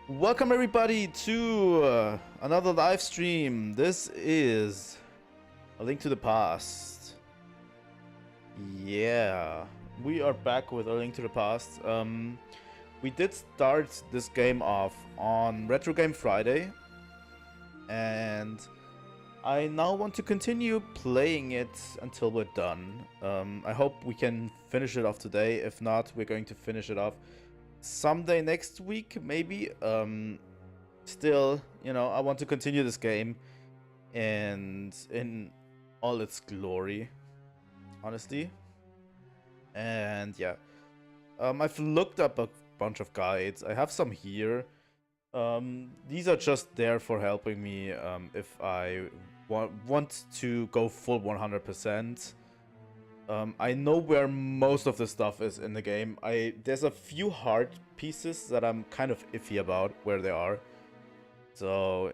Welcome everybody to another live stream. This is A Link to the Past. Yeah, we are back with A Link to the Past. We did start this game off on Retro Game Friday, and I now want to continue playing it until we're done. I hope we can finish it off today. If not, we're going to finish it off someday next week, maybe. Still, you know, I want to continue this game and in all its glory, honestly. And yeah, I've looked up a bunch of guides. I have some here. These are just there for helping me if I want to go full 100%. I know where most of the stuff is in the game. There's a few hard pieces that I'm kind of iffy about where they are. So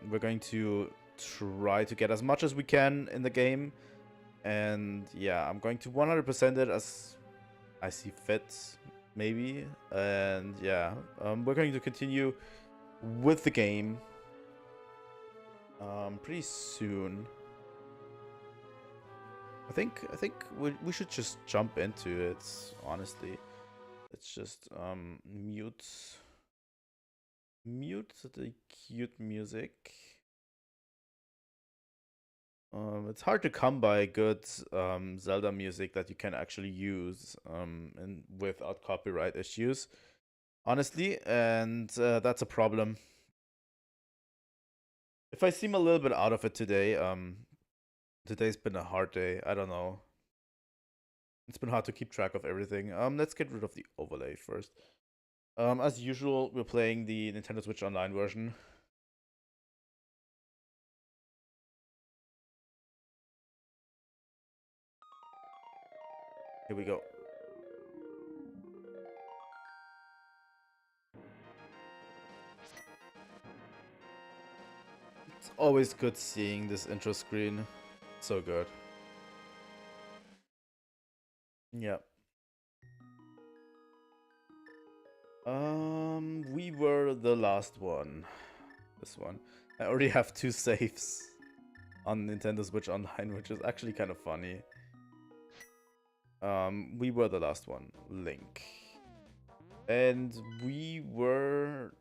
we're going to try to get as much as we can in the game. And yeah, I'm going to 100% it as I see fit, maybe. And yeah, we're going to continue with the game pretty soon. I think we should just jump into it, honestly. Let's just mute the cute music. It's hard to come by good Zelda music that you can actually use and without copyright issues, honestly, and that's a problem. If I seem a little bit out of it today, today's been a hard day. I don't know. It's been hard to keep track of everything. Let's get rid of the overlay first. As usual, we're playing the Nintendo Switch Online version. Here we go. It's always good seeing this intro screen. So good. Yeah. We were the last one. This one. I already have 2 saves on Nintendo Switch Online, which is actually kind of funny. We were the last one, Link. And we were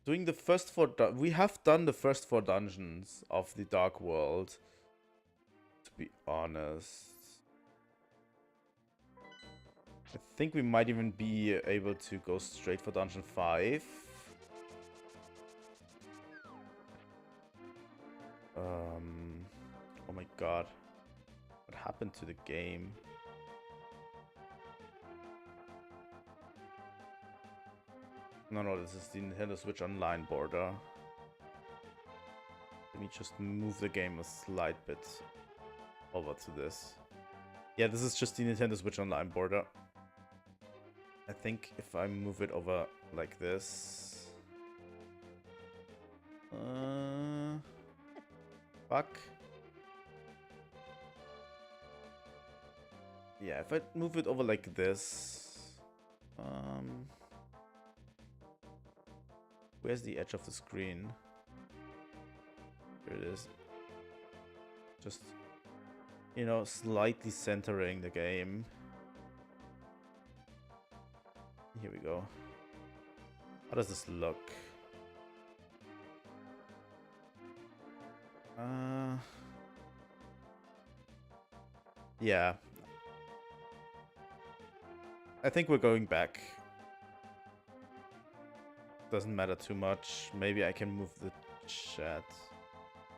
doing the first 4 we have done the first 4 dungeons of the Dark World, to be honest. I think we might even be able to go straight for Dungeon 5. Oh my god. What happened to the game? No, this is the Nintendo Switch Online border. Let me just move the game a slight bit over to this. Yeah, this is just the Nintendo Switch Online border. I think if I move it over like this... fuck. Yeah, if I move it over like this... where's the edge of the screen? Here it is. Just, you know, slightly centering the game. Here we go. How does this look? Yeah. I think we're going back. Doesn't matter too much. Maybe I can move the chat.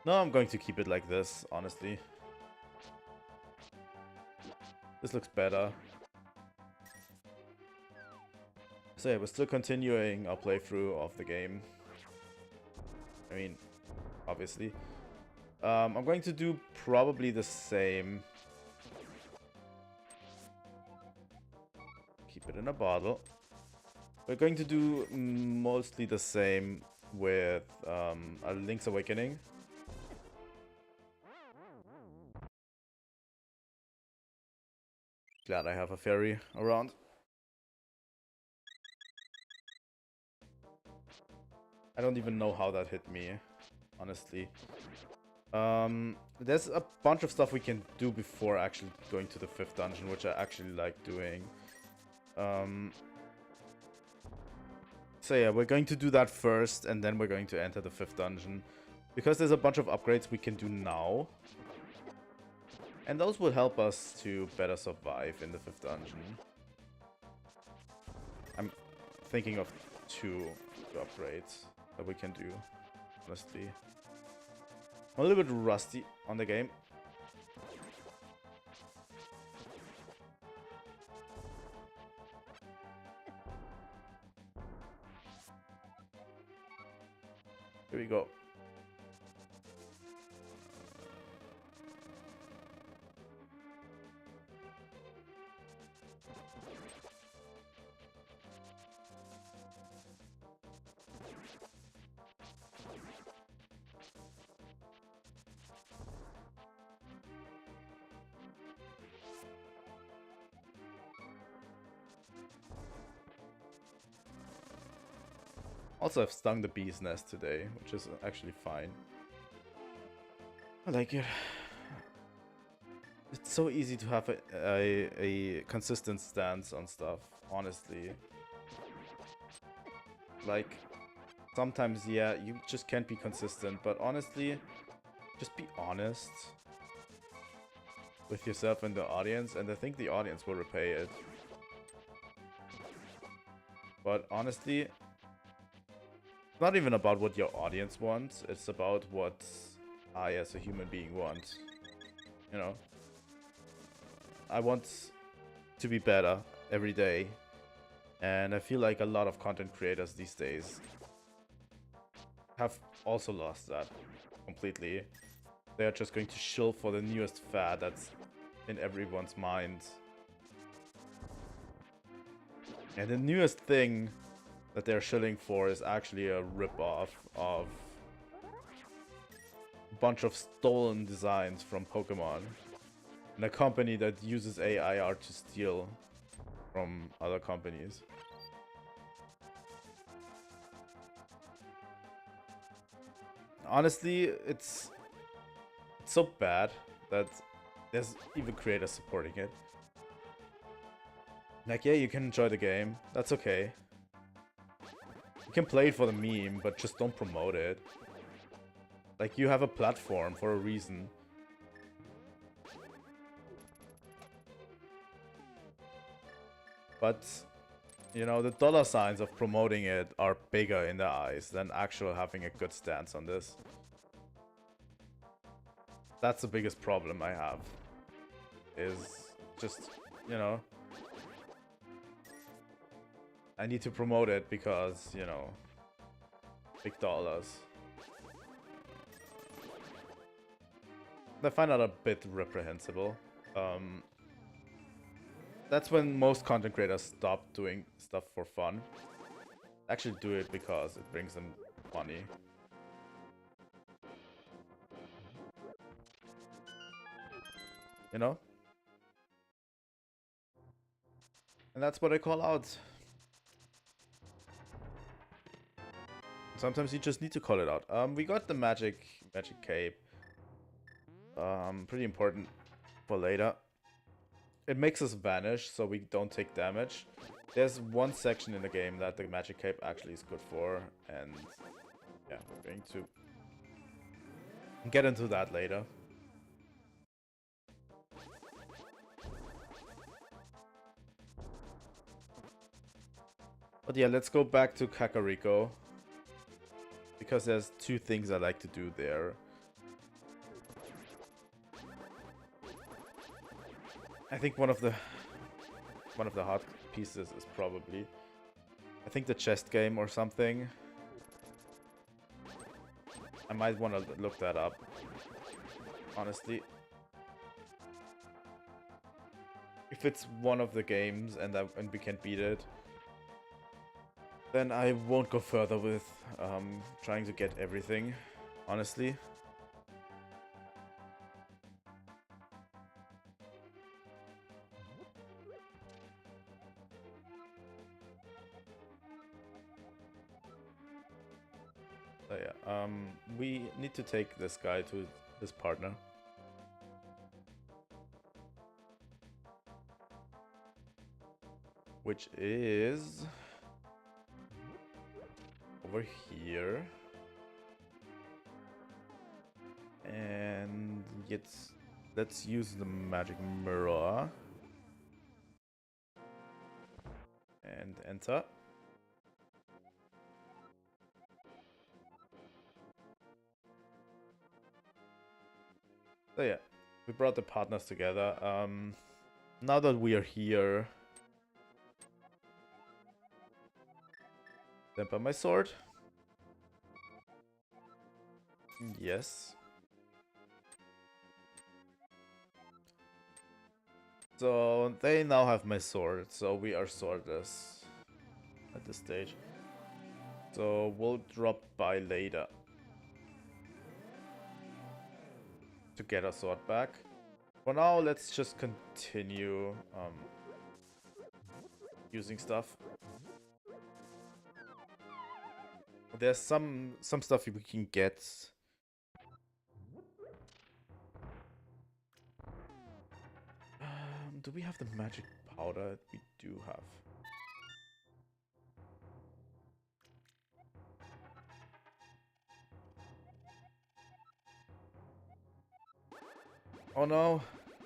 No, I'm going to keep it like this, honestly. This looks better. So yeah, we're still continuing our playthrough of the game. I mean, obviously. I'm going to do probably the same. Keep it in a bottle. We're going to do mostly the same with A Link's Awakening. Glad I have a fairy around. I don't even know how that hit me, honestly. There's a bunch of stuff we can do before actually going to the 5th dungeon, which I actually like doing. So yeah, we're going to do that first, and then we're going to enter the 5th dungeon. Because there's a bunch of upgrades we can do now. And those will help us to better survive in the 5th dungeon. I'm thinking of two upgrades that we can do, honestly. I'm a little bit rusty on the game. Here we go. Also, I've stung the bee's nest today, which is actually fine. I like it. It's so easy to have a consistent stance on stuff, honestly. Like, sometimes, yeah, you just can't be consistent, but honestly, just be honest with yourself and the audience, and I think the audience will repay it. But honestly, it's not even about what your audience wants, it's about what I as a human being want. You know? I want to be better every day. And I feel like a lot of content creators these days have also lost that completely. They are just going to shill for the newest fad that's in everyone's mind. And the newest thing that they're shilling for is actually a rip-off of a bunch of stolen designs from Pokemon. And a company that uses AI art to steal from other companies. Honestly, it's so bad that there's even creators supporting it. Like, yeah, you can enjoy the game. That's okay. You can play it for the meme, but just don't promote it. Like, you have a platform for a reason. But, you know, the dollar signs of promoting it are bigger in their eyes than actual having a good stance on this. That's the biggest problem I have. Is just, you know, I need to promote it because, you know, big dollars. I find that a bit reprehensible. That's when most content creators stop doing stuff for fun. Actually do it because it brings them money. You know? And that's what I call out. Sometimes you just need to call it out. We got the magic cape. Pretty important for later. It makes us vanish, so we don't take damage. There's one section in the game that the magic cape actually is good for, and yeah, we're going to get into that later. But yeah, let's go back to Kakariko, because there's two things I like to do there. I think one of the hot pieces is probably, I think, the chest game or something. I might want to look that up, honestly. If it's one of the games and we can beat it, then I won't go further with trying to get everything, honestly. So yeah, we need to take this guy to his partner. Which is over here. And let's use the magic mirror. And enter. So yeah, we brought the partners together. Now that we are here, temper my sword. Yes. So they now have my sword, so we are swordless at this stage. So we'll drop by later to get our sword back. For now, let's just continue using stuff. There's some stuff we can get. Do we have the magic powder? We do have. Oh no,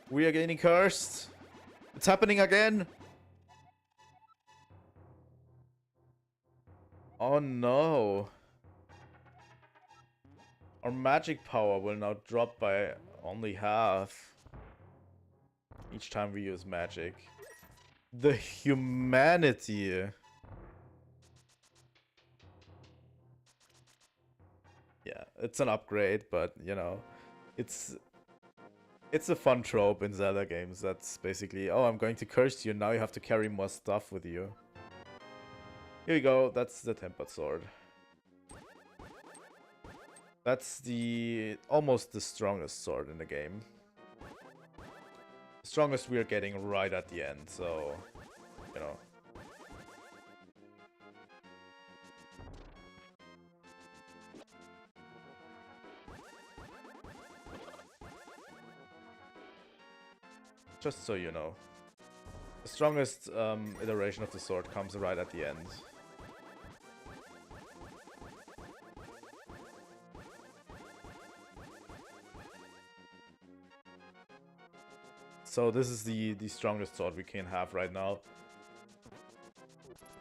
we are getting cursed. It's happening again. Oh no. Our magic power will now drop by only half each time we use magic. The humanity. Yeah, it's an upgrade, but you know, it's a fun trope in Zelda games. That's basically, oh, I'm going to curse you, now you have to carry more stuff with you. Here you go, that's the tempered sword. That's almost the strongest sword in the game. The strongest we are getting right at the end, so, you know. Just so you know. The strongest iteration of the sword comes right at the end. So this is the strongest sword we can have right now.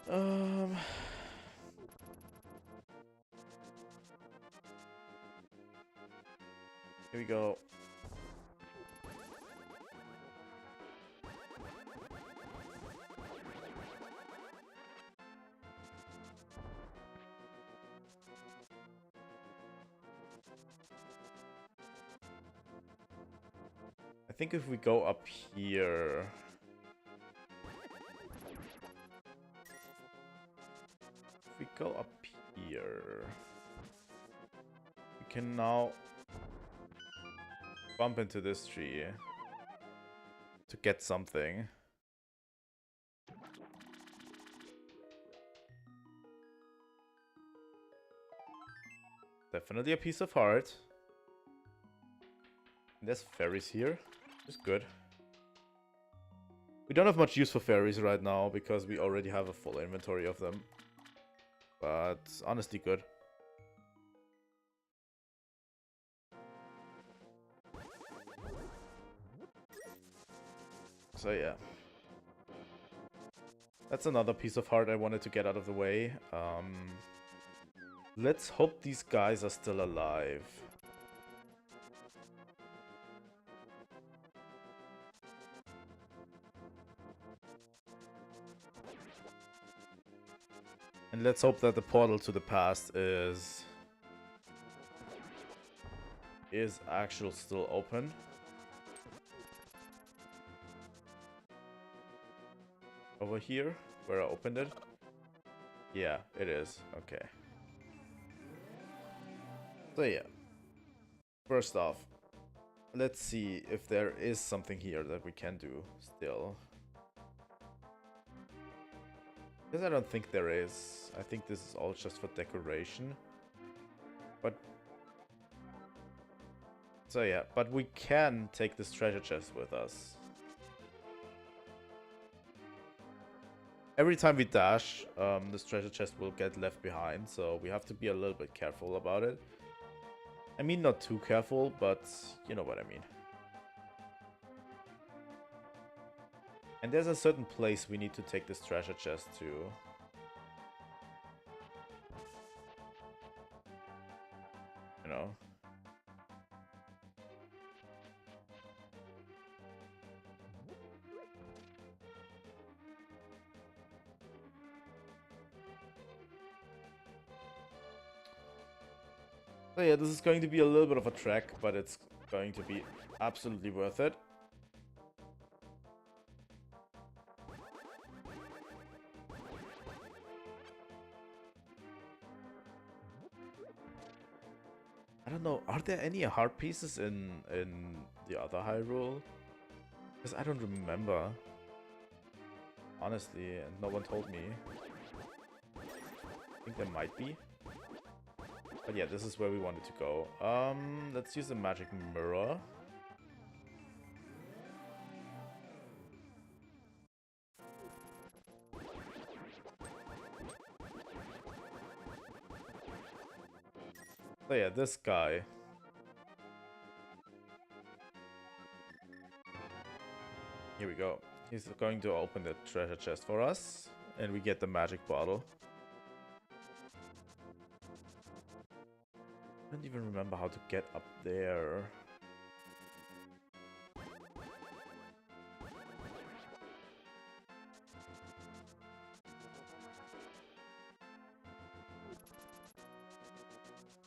Here we go. I think if we go up here... If we go up here... We can now bump into this tree to get something. Definitely a piece of heart. There's fairies here. It's good. We don't have much use for fairies right now because we already have a full inventory of them. But honestly good. So yeah. That's another piece of heart I wanted to get out of the way. Let's hope these guys are still alive. And let's hope that the portal to the past is actually still open. Over here, where I opened it? Yeah, it is. Okay. So yeah. First off, let's see if there is something here that we can do still. Because I don't think there is. I think this is all just for decoration. But so yeah, but we can take this treasure chest with us. Every time we dash, this treasure chest will get left behind, so we have to be a little bit careful about it. I mean, not too careful, but you know what I mean. And there's a certain place we need to take this treasure chest to. You know. So yeah, this is going to be a little bit of a trek, but it's going to be absolutely worth it. I don't know, are there any heart pieces in the other Hyrule? Because I don't remember. Honestly, and no one told me. I think there might be. But yeah, this is where we wanted to go. Let's use a magic mirror. So yeah, this guy. Here we go. He's going to open the treasure chest for us, and we get the magic bottle. I don't even remember how to get up there.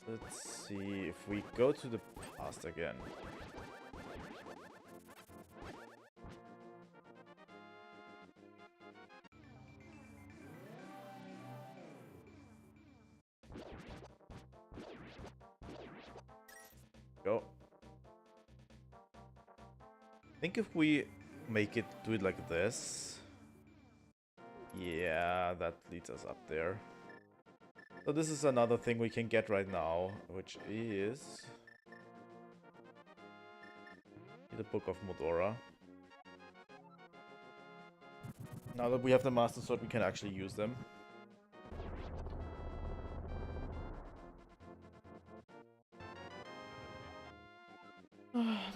Let's see if we go to the past again. Go. I think if we make it, do it like this. Yeah, that leads us up there. So this is another thing we can get right now, which is the Book of Modora. Now that we have the Master Sword, we can actually use them.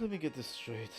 Let me get this straight.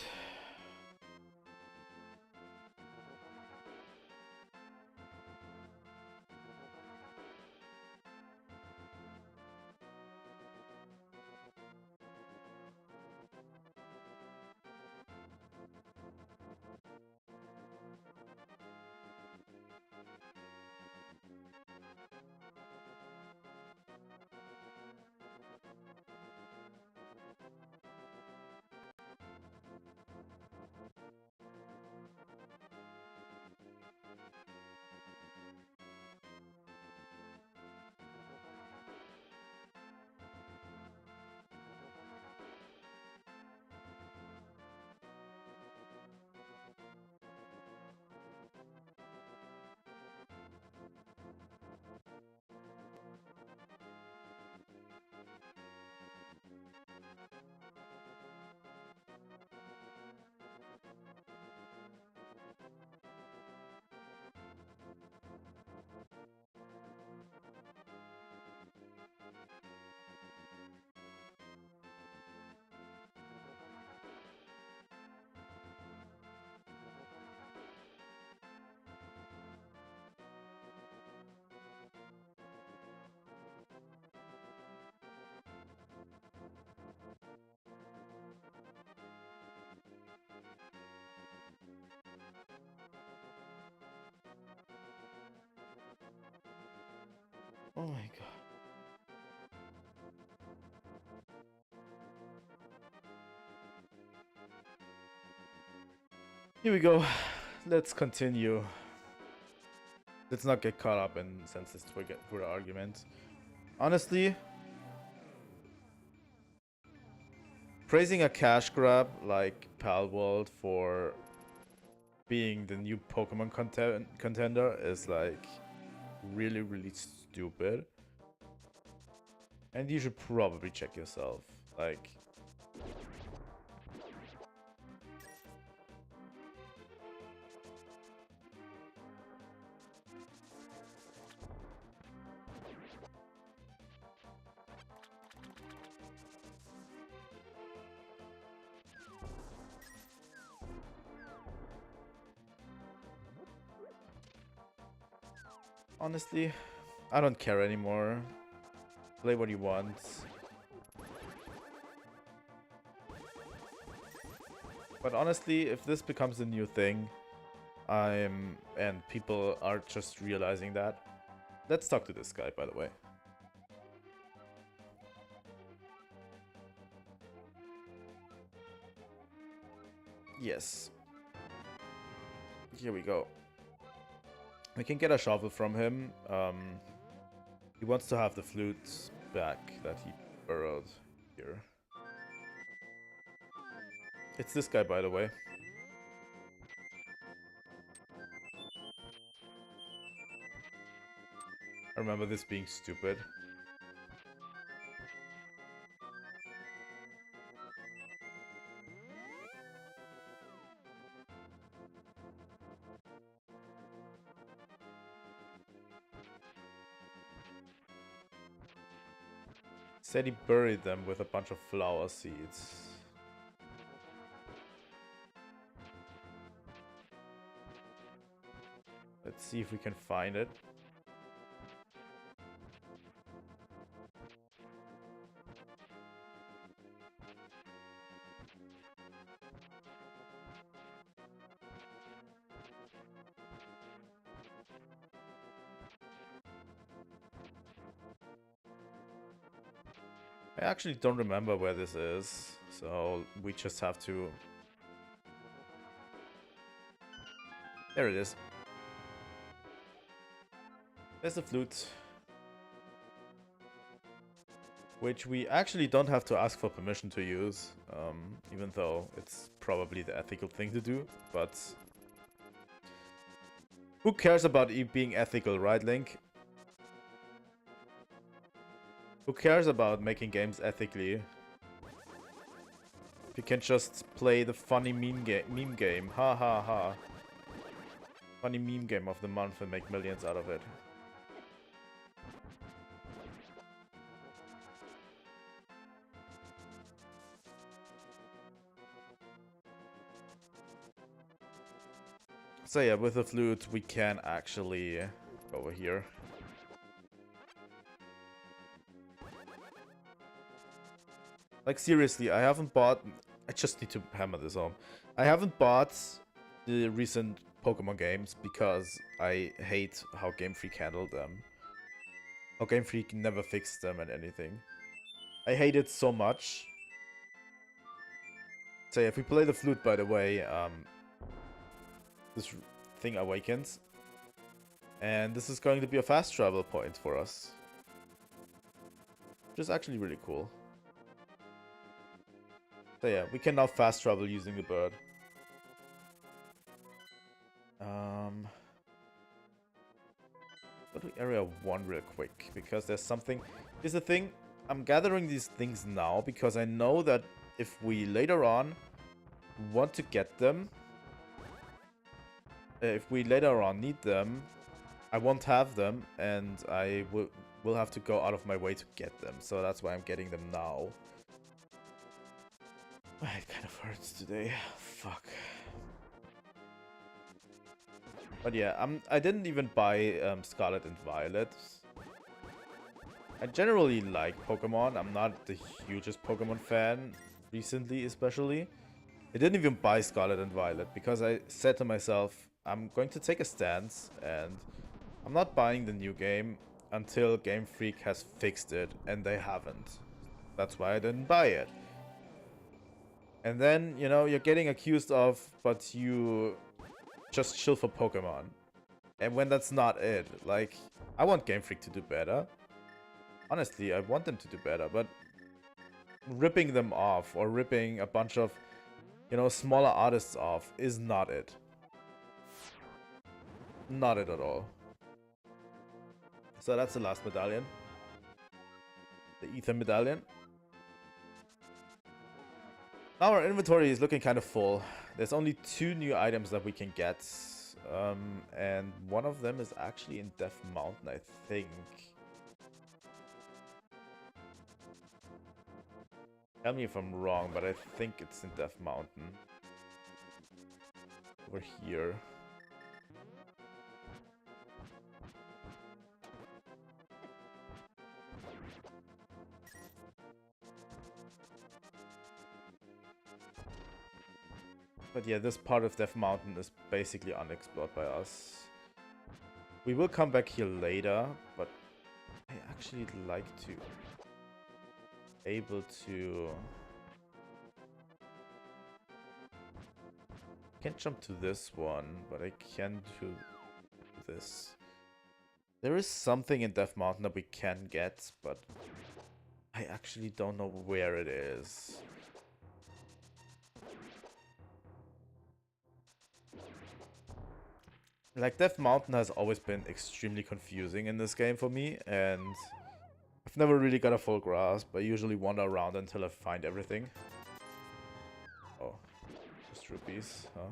Oh my god. Here we go. Let's continue. Let's not get caught up in senseless Twitter arguments. Honestly, praising a cash grab like Palworld for being the new Pokemon contender is like really, really stupid. And you should probably check yourself. Like... Honestly, I don't care anymore. Play what you want. But honestly, if this becomes a new thing, and people are just realizing that. Let's talk to this guy, by the way. Yes. Here we go. We can get a shovel from him. He wants to have the flute back that he burrowed here. It's this guy, by the way. I remember this being stupid. Said he buried them with a bunch of flower seeds. Let's see if we can find it. I actually don't remember where this is, so we just have to... There it is. There's the flute. Which we actually don't have to ask for permission to use, even though it's probably the ethical thing to do, but... Who cares about it being ethical, right, Link? Who cares about making games ethically? If you can just play the funny meme game, ha ha ha. Funny meme game of the month and make millions out of it. So yeah, with the flute we can actually go over here. Like seriously, I haven't bought... I just need to hammer this home. I haven't bought the recent Pokemon games because I hate how Game Freak handled them. How Game Freak never fixed them and anything. I hate it so much. So yeah, if we play the flute, by the way, this thing awakens. And this is going to be a fast travel point for us. Which is actually really cool. So yeah, we can now fast travel using the bird. Go to area 1 real quick, because there's something... Here's the thing, I'm gathering these things now, because I know that if we later on want to get them, if we later on need them, I won't have them, and I will have to go out of my way to get them, so that's why I'm getting them now. It kind of hurts today. Fuck. But yeah, I didn't even buy Scarlet and Violet. I generally like Pokemon. I'm not the hugest Pokemon fan, recently especially. I didn't even buy Scarlet and Violet because I said to myself, I'm going to take a stance and I'm not buying the new game until Game Freak has fixed it, and they haven't. That's why I didn't buy it. And then, you know, you're getting accused of, but you just chill for Pokemon. And when that's not it, like, I want Game Freak to do better. Honestly, I want them to do better, but ripping them off or ripping a bunch of, you know, smaller artists off is not it. Not it at all. So that's the last medallion. the Ether Medallion. Now our inventory is looking kind of full. There's only 2 new items that we can get. And one of them is actually in Death Mountain, I think. Tell me if I'm wrong, but I think it's in Death Mountain. Over here. But yeah, this part of Death Mountain is basically unexplored by us. We will come back here later, but I actually like to able to can't jump to this one, but I can do this. There is something in Death Mountain that we can get, but I actually don't know where it is. Like, Death Mountain has always been extremely confusing in this game for me, and I've never really got a full grasp. I usually wander around until I find everything. Oh, just rupees, huh?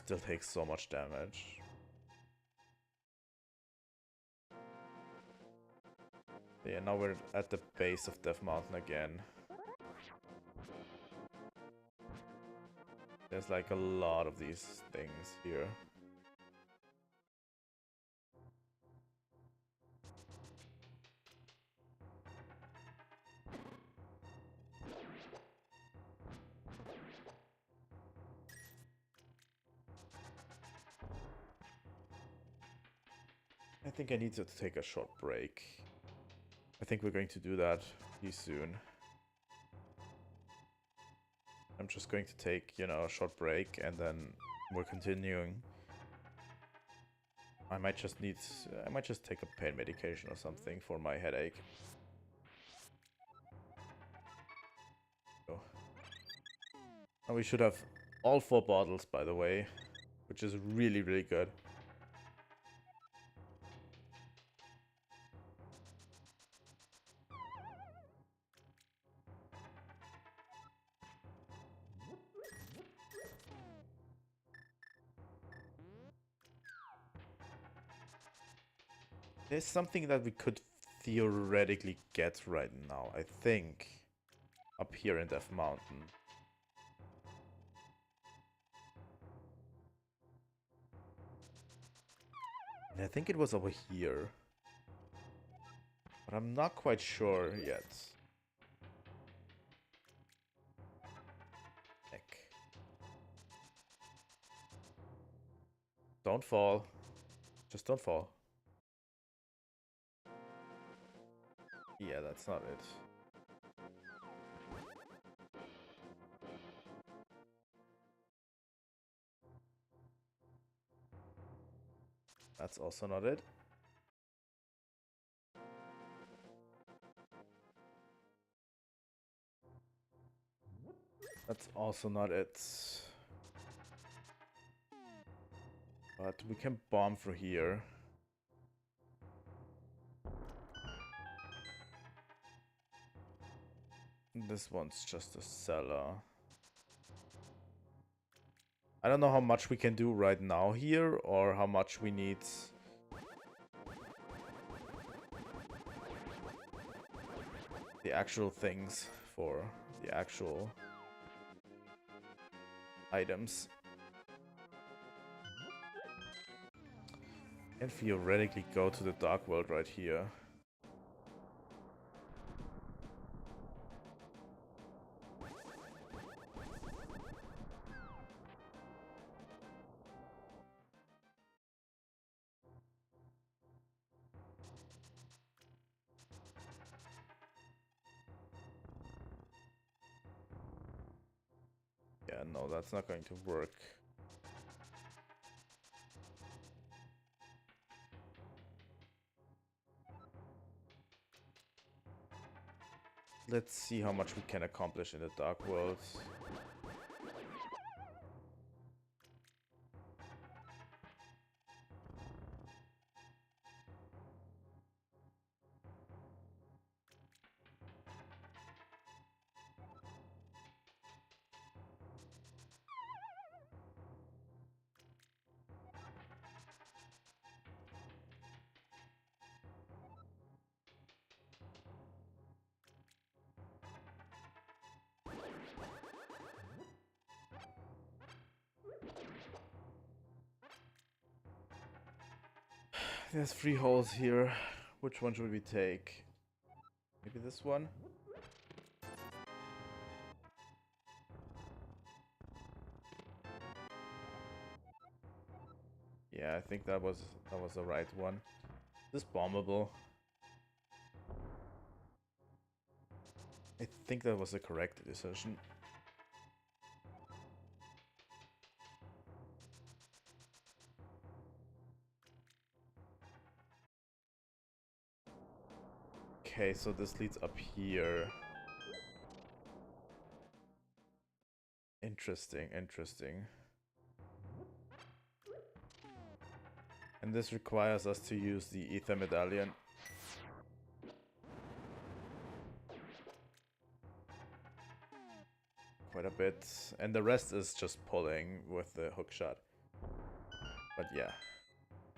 Still takes so much damage. Yeah, now we're at the base of Death Mountain again. There's like a lot of these things here. I think I need to take a short break. I think we're going to do that pretty soon. I'm just going to take, you know, a short break and then we're continuing. I might just take a pain medication or something for my headache. So. And we should have all 4 bottles, by the way, which is really, really good. There's something that we could theoretically get right now, I think, up here in Death Mountain. And I think it was over here. But I'm not quite sure yet. Heck. Don't fall. Just don't fall. Yeah, that's not it. That's also not it. That's also not it. But we can bomb through here. This one's just a cellar. I don't know how much we can do right now here, or how much we need the actual things for the actual items. And theoretically go to the Dark World right here. Yeah, no, that's not going to work. Let's see how much we can accomplish in the Dark World. There's 3 holes here. Which one should we take? Maybe this one? Yeah, I think that was the right one. This bombable. I think that was the correct decision. Okay, so this leads up here. Interesting, interesting. And this requires us to use the ether medallion. Quite a bit. And the rest is just pulling with the hook shot. But yeah.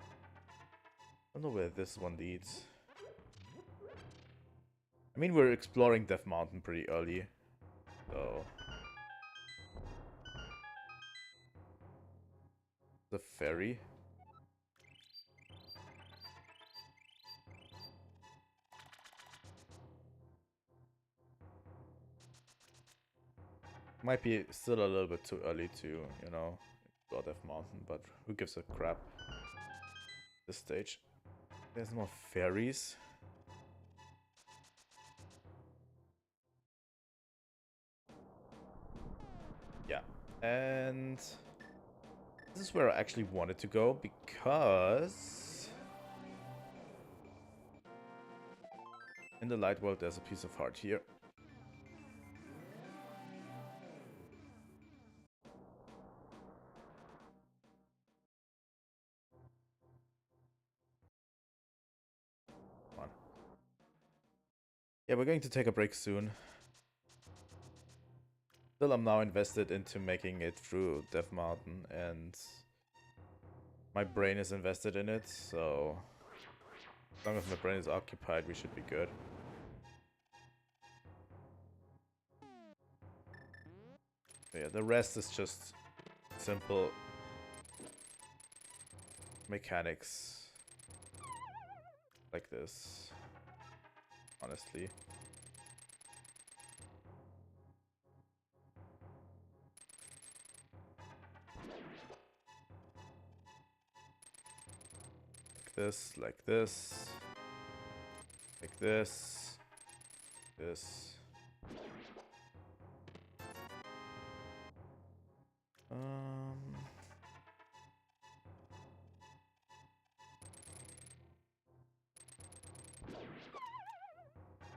I don't know where this one leads. I mean, we're exploring Death Mountain pretty early. So... the ferry. Might be still a little bit too early to, you know, explore Death Mountain, but who gives a crap this stage. There's more ferries. Yeah, and this is where I actually wanted to go because in the light world there's a piece of heart here. Come on. Yeah, we're going to take a break soon. Still, I'm now invested into making it through Death Mountain, and my brain is invested in it, so as long as my brain is occupied, we should be good. So yeah, the rest is just simple mechanics like this, honestly. This, like this, like this, this.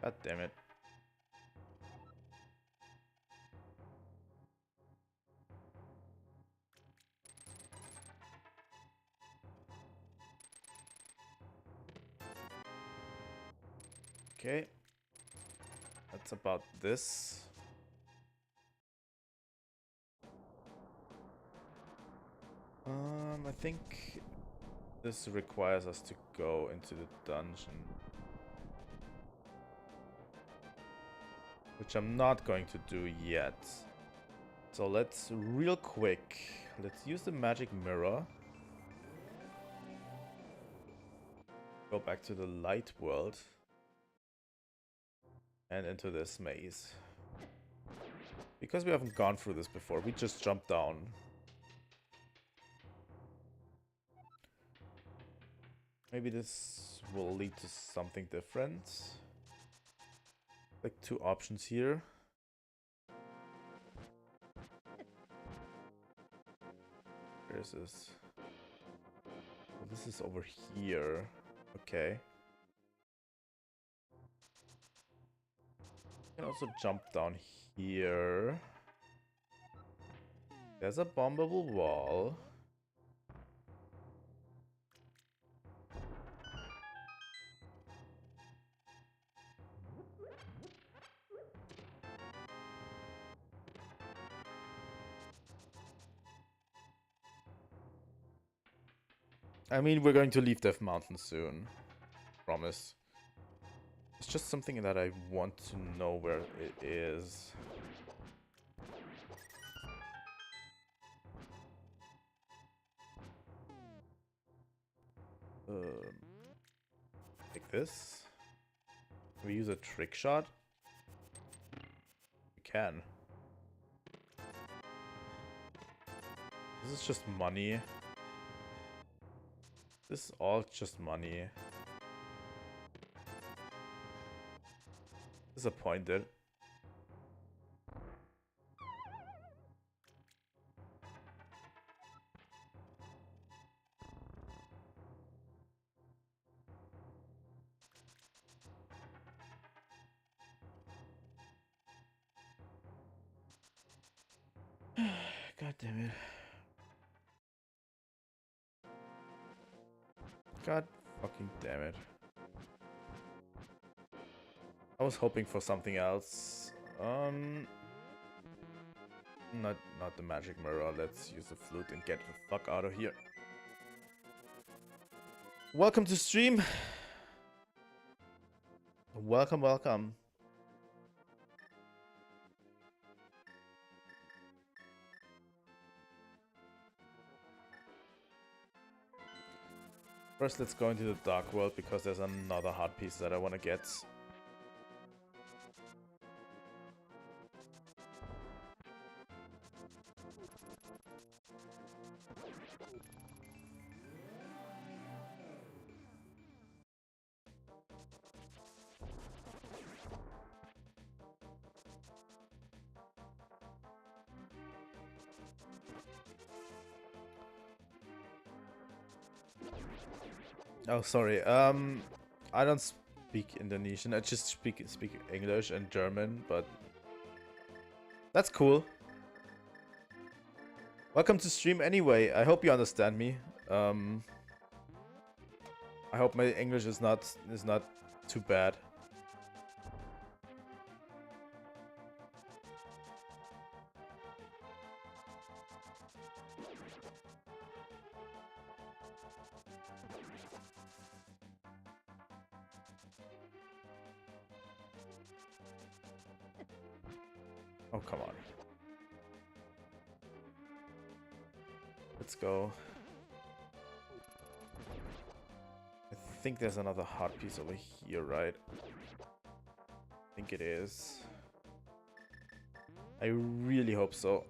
God damn it. Okay. That's about this. I think this requires us to go into the dungeon. Which I'm not going to do yet. So let's real quick, let's use the magic mirror. Go back to the light world. And into this maze. Because we haven't gone through this before, we just jumped down. Maybe this will lead to something different. Like 2 options here. Where is this? Oh, this is over here. Okay. You can also jump down here. There's a bombable wall. I mean, we're going to leave Death Mountain soon. Promise. It's just something that I want to know where it is. like this? Can we use a trick shot? We can. This is just money. This is all just money. Disappointed. God damn it. God fucking damn it. I was hoping for something else. Not the magic mirror. Let's use the flute and get the fuck out of here. Welcome to stream. Welcome, welcome. First, let's go into the dark world because there's another heart piece that I want to get. Oh, sorry. I don't speak Indonesian. I just speak English and German, but that's cool. Welcome to stream anyway. I hope you understand me. I hope my English is not too bad. Oh, come on. Let's go. I think there's another heart piece over here, right? I think it is. I really hope so.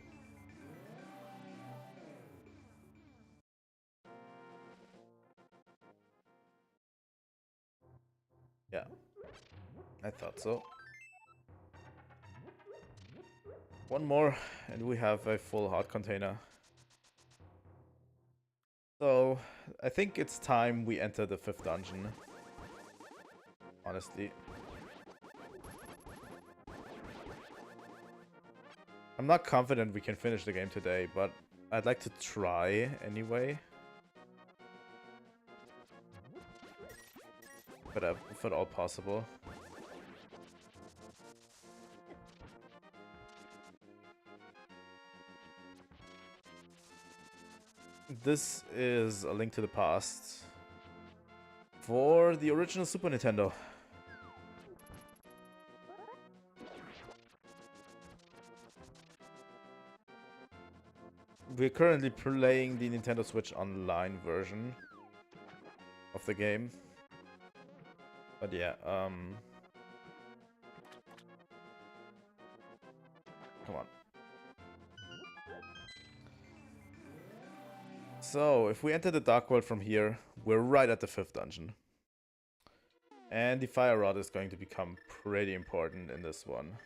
Yeah, I thought so. One more, and we have a full heart container. So, I think it's time we enter the 5th dungeon. Honestly. I'm not confident we can finish the game today, but I'd like to try anyway. But if at all possible. This is A Link to the Past for the original Super Nintendo. We're currently playing the Nintendo Switch Online version of the game. But yeah, come on. So, if we enter the Dark World from here, we're right at the 5th dungeon. And the Fire Rod is going to become pretty important in this one.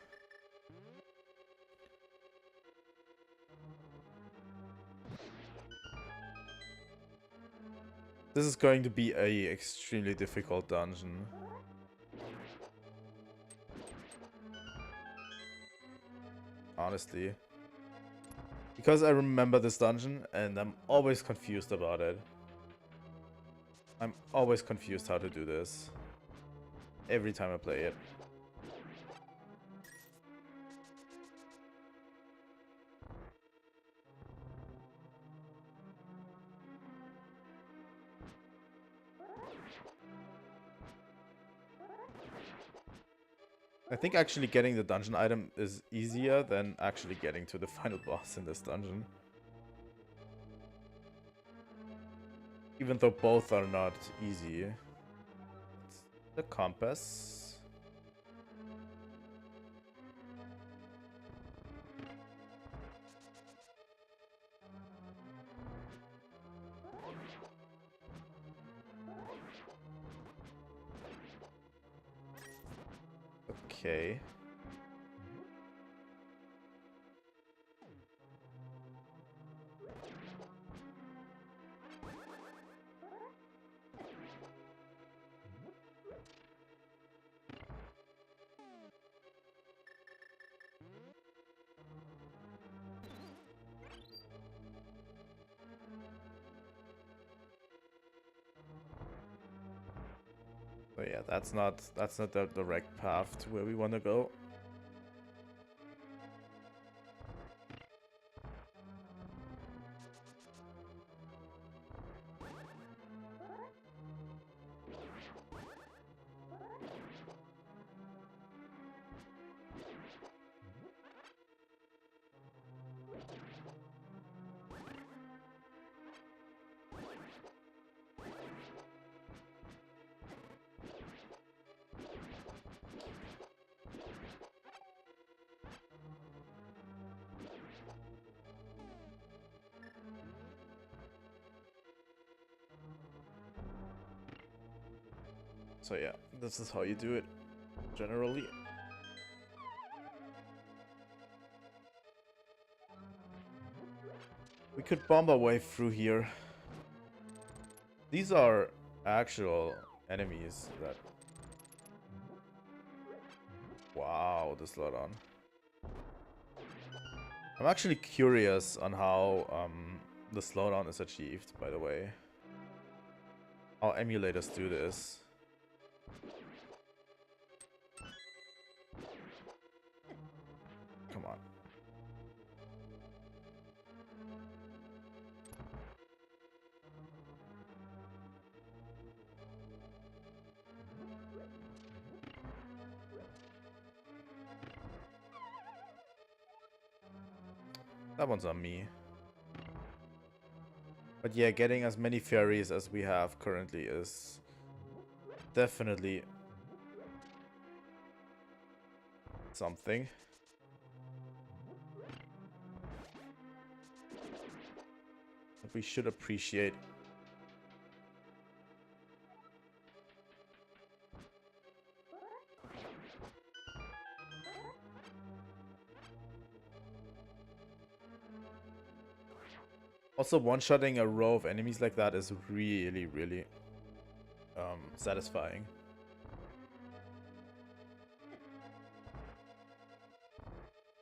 This is going to be a extremely difficult dungeon. Honestly. Because I remember this dungeon and I'm always confused about it. I'm always confused how to do this. Every time I play it. I think actually getting the dungeon item is easier than actually getting to the final boss in this dungeon. Even though both are not easy. The compass. Okay. So yeah, that's not the direct path to where we want to go. So yeah, this is how you do it, generally. We could bomb our way through here. These are actual enemies that... Wow, the slowdown. I'm actually curious on how the slowdown is achieved, by the way. How emulators do this. Come on. That one's on me. But yeah, getting as many fairies as we have currently is definitely something. That we should appreciate. Also, one-shotting a row of enemies like that is really, really satisfying.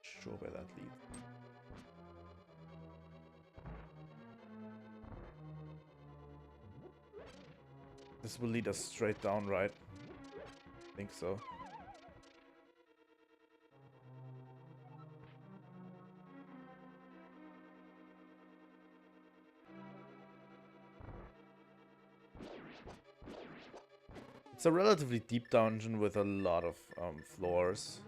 Sure where that leads. This will lead us straight down, right? I think so. It's a relatively deep dungeon with a lot of floors.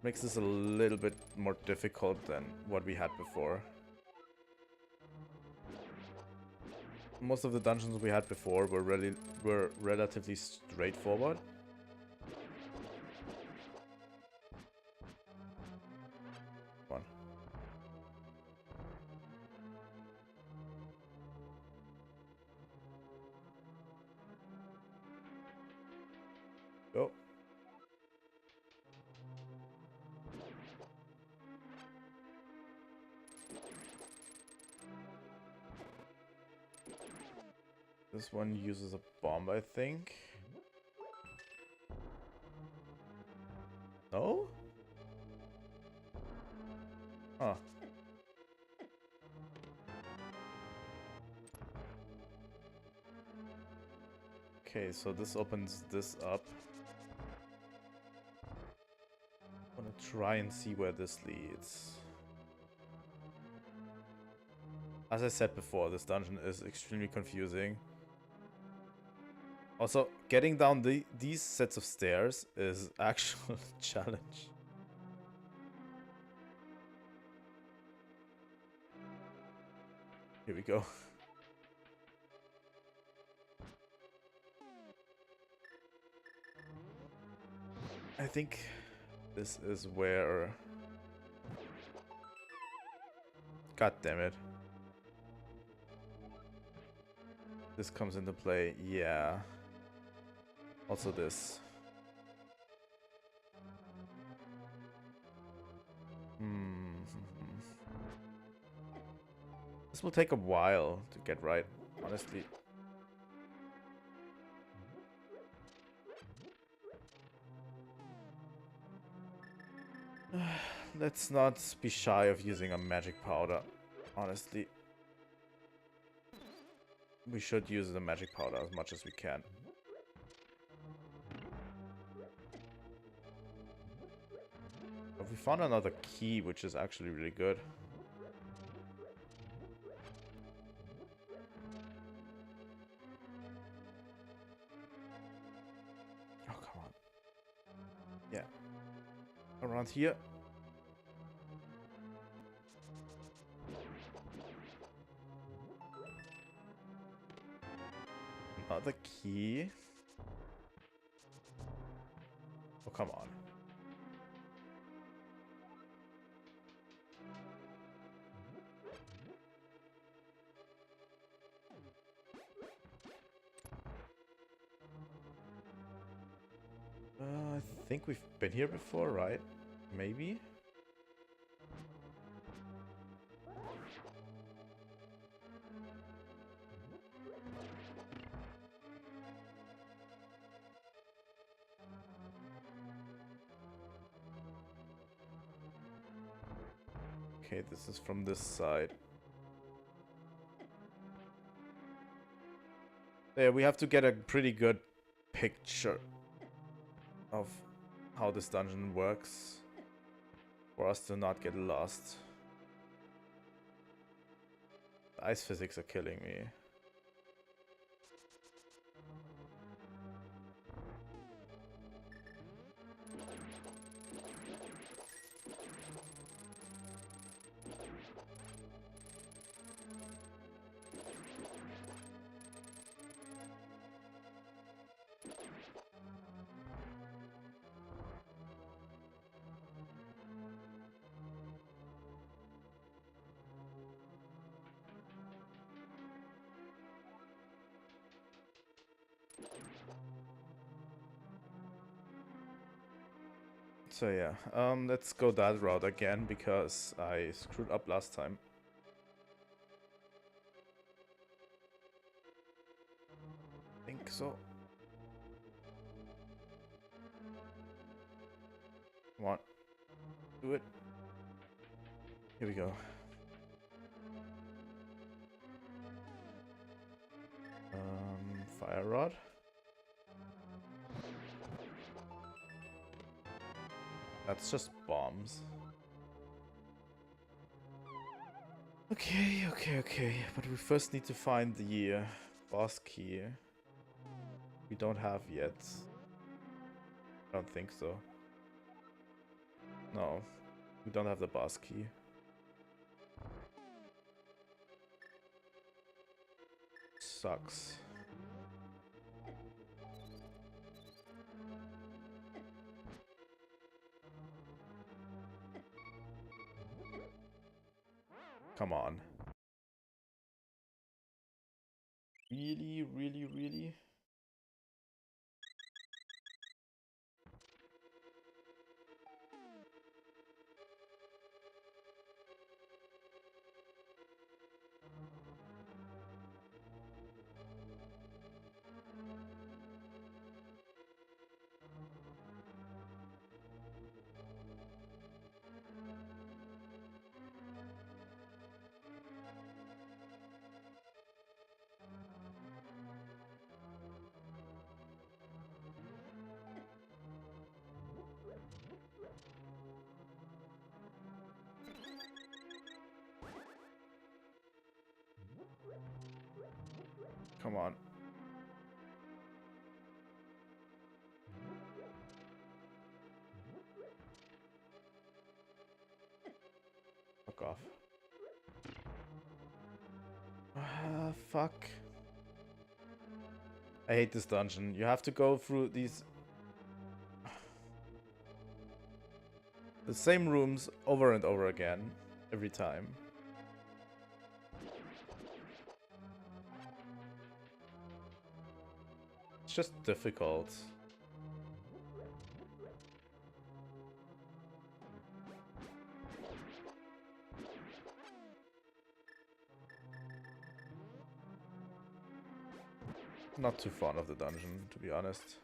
Makes this a little bit more difficult than what we had before. Most of the dungeons we had before were relatively straightforward. Come on. Go. This one uses a bomb, I think. No? Huh. Okay, so this opens this up. I want to try and see where this leads. As I said before, this dungeon is extremely confusing. Also, getting down these sets of stairs is actually a challenge. Here we go. I think this is where... God damn it. This comes into play, yeah. Also this. This will take a while to get right, honestly. Let's not be shy of using a magic powder, honestly. We should use the magic powder as much as we can. But we found another key, which is actually really good. Oh, come on. Yeah. Around here. Another key. Oh, come on. I think we've been here before, right? Maybe? Okay, this is from this side. There, we have to get a pretty good picture of how this dungeon works for us to not get lost. The ice physics are killing me. So yeah, let's go that route again because I screwed up last time. I think so. Come on, do it. Here we go. Fire rod. That's just bombs. Okay. But we first need to find the boss key. We don't have yet. I don't think so. No, we don't have the boss key. Sucks. Come on. Really? Come on. Fuck off. Fuck. I hate this dungeon. You have to go through these... The same rooms over and over again, every time. It's just difficult. Not too fond of the dungeon, to be honest.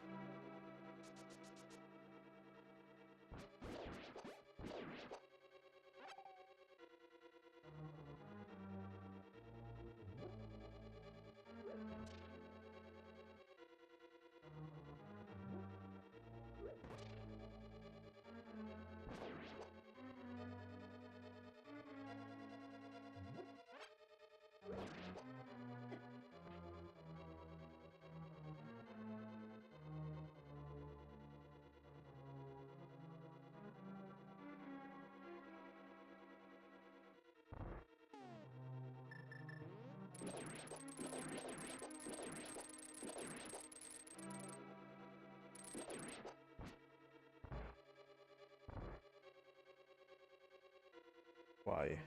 Why?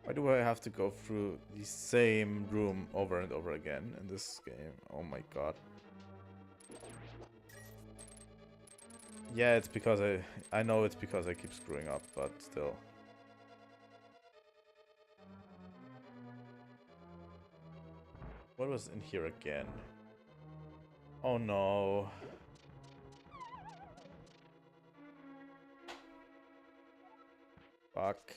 Why do I have to go through the same room over and over again in this game? Oh my god. Yeah, it's because I know it's because I keep screwing up, but still. What was in here again? Oh no. Fuck.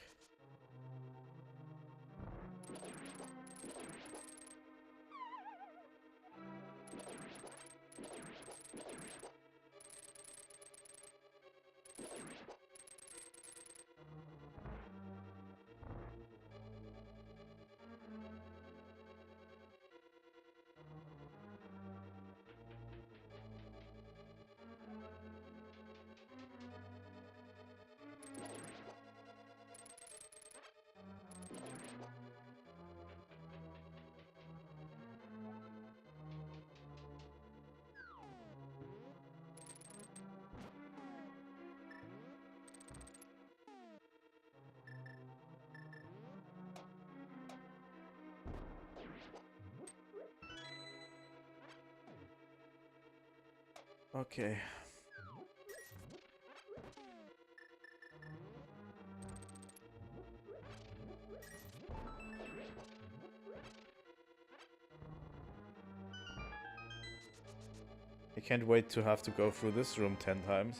Okay. I can't wait to have to go through this room 10 times.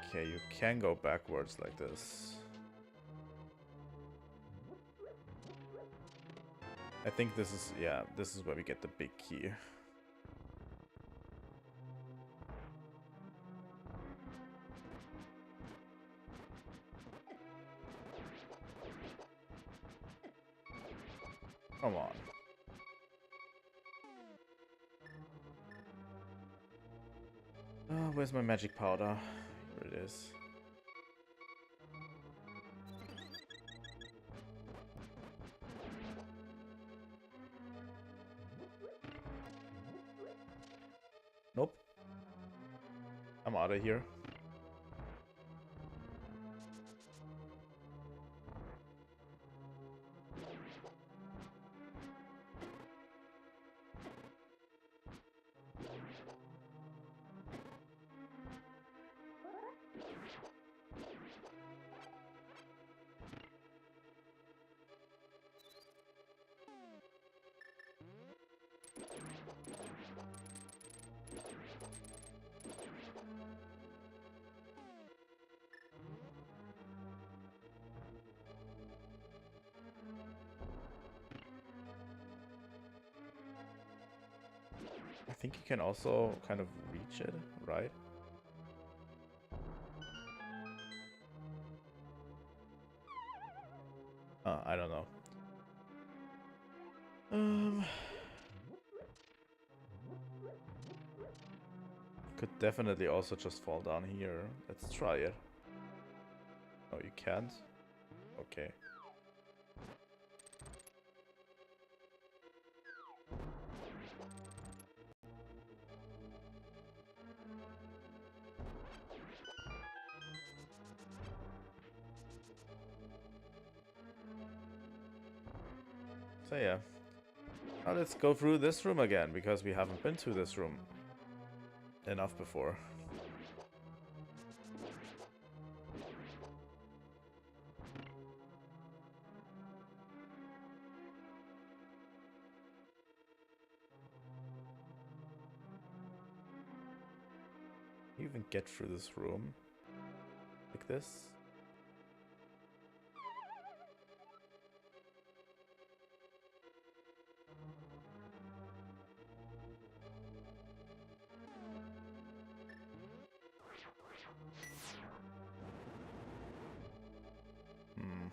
Okay, you can go backwards like this. I think this is, yeah, this is where we get the big key. Come on. Where's my magic powder? Here it is. Nope. I'm out of here. I think you can also kind of reach it, right? I don't know. Could definitely also just fall down here. Let's try it. Oh, you can't? Okay. So yeah. Now let's go through this room again, because we haven't been to this room enough before. Can you even get through this room like this? Hmm.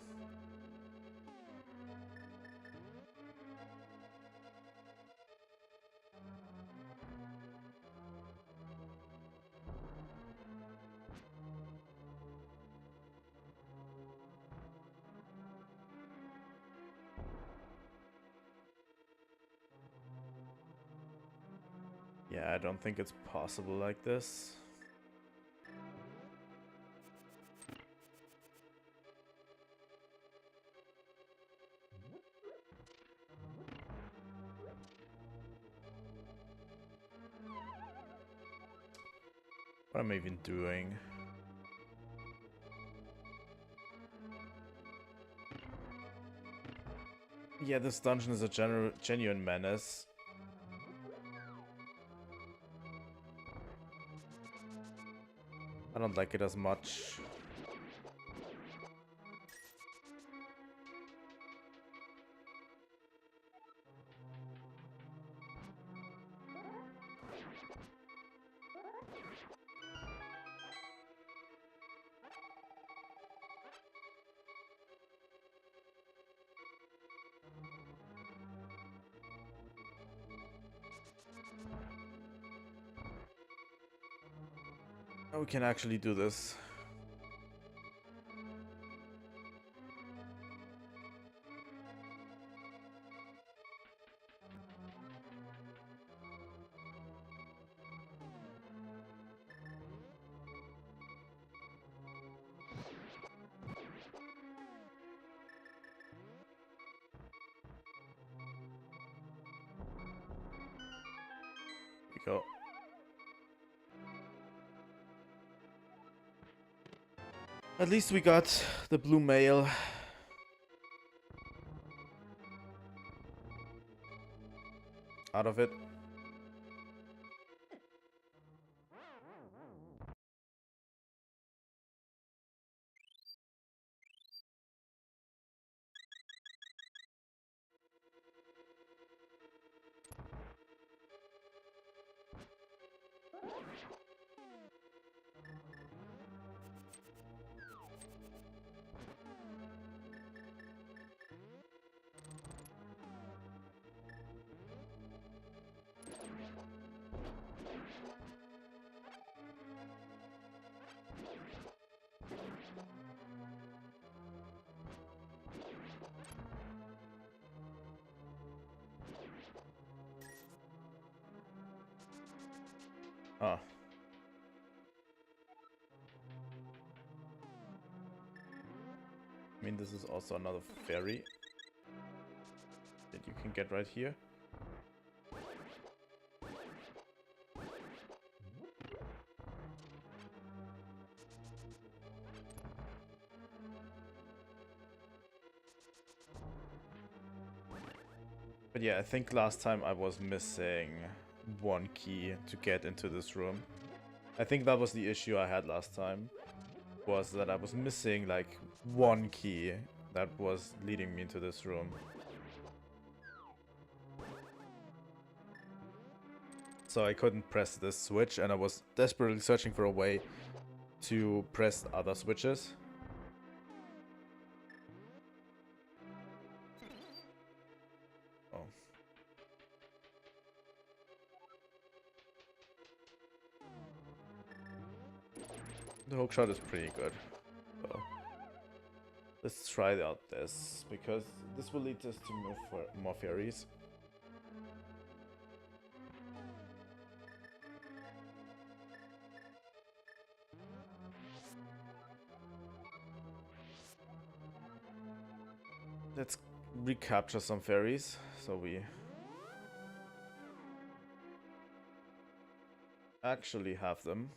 Yeah, I don't think it's possible like this. What am I even doing? Yeah, this dungeon is a genuine menace. I don't like it as much. Oh, we can actually do this. Here we go. At least we got the blue mail. Out of it. Ah. I mean, this is also another ferry that you can get right here. But yeah, I think last time I was missing one key to get into this room. I think that was the issue I had last time. Was that I was missing like one key that was leading me into this room. So I couldn't press this switch, and I was desperately searching for a way to press other switches. Oh. The hookshot is pretty good. So let's try out this, because this will lead us to more fairies. Let's recapture some fairies, so we actually have them.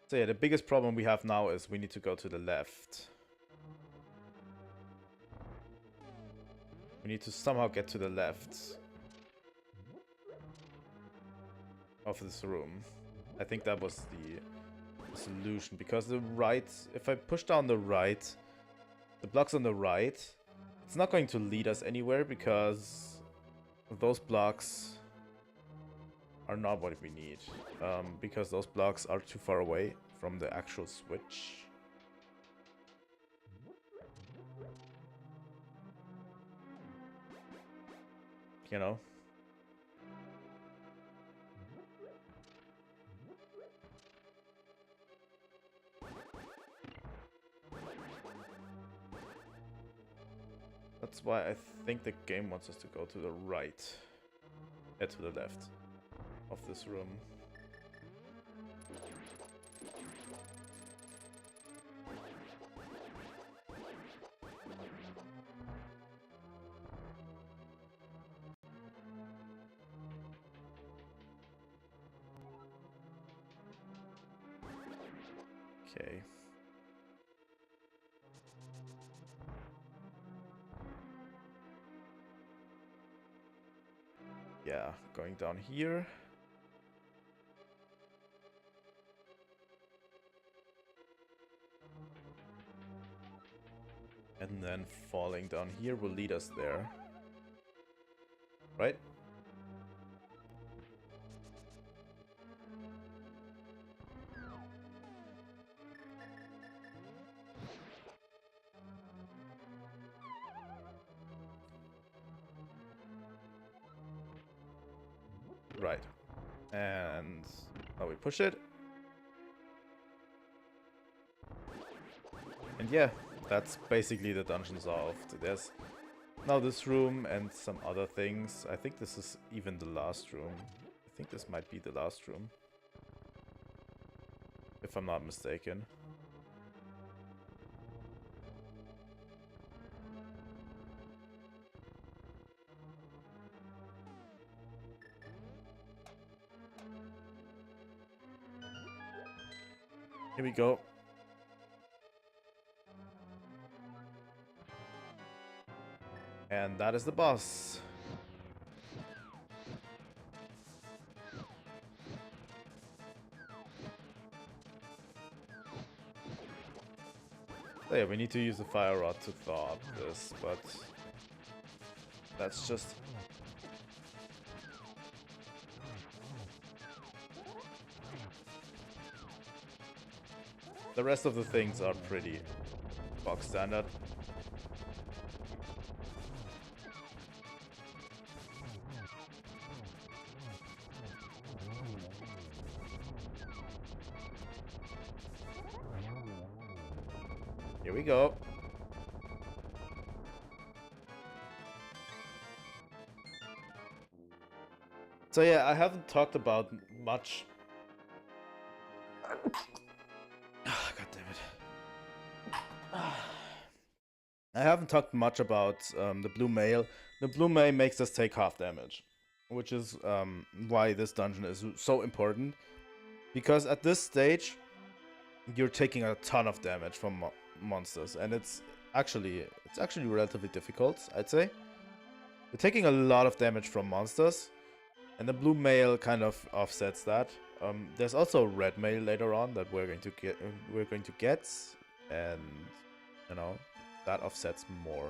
So yeah, the biggest problem we have now is we need to go to the left. We need to somehow get to the left of this room. I think that was the solution, because the right, if I push down the right, the blocks on the right, it's not going to lead us anywhere, because those blocks are not what we need, because those blocks are too far away from the actual switch. You know? That's why I think the game wants us to go to the right, to the left of this room. Okay. Yeah, going down here. And then falling down here will lead us there. Right? Right. And now we push it. And yeah, that's basically the dungeon solved. There's now this room and some other things. I think this is even the last room. I think this might be the last room, if I'm not mistaken. Here we go. And that is the boss. So yeah, we need to use the fire rod to thaw up this, but that's just... The rest of the things are pretty box standard. Here we go. So yeah, I haven't talked about much. God damn it. I haven't talked much about the blue mail. The blue mail makes us take half damage, which is why this dungeon is so important. Because at this stage, you're taking a ton of damage from monsters, and it's actually relatively difficult, I'd say. You're taking a lot of damage from monsters, and the blue mail kind of offsets that. There's also red mail later on that we're going to get, and you know, that offsets more.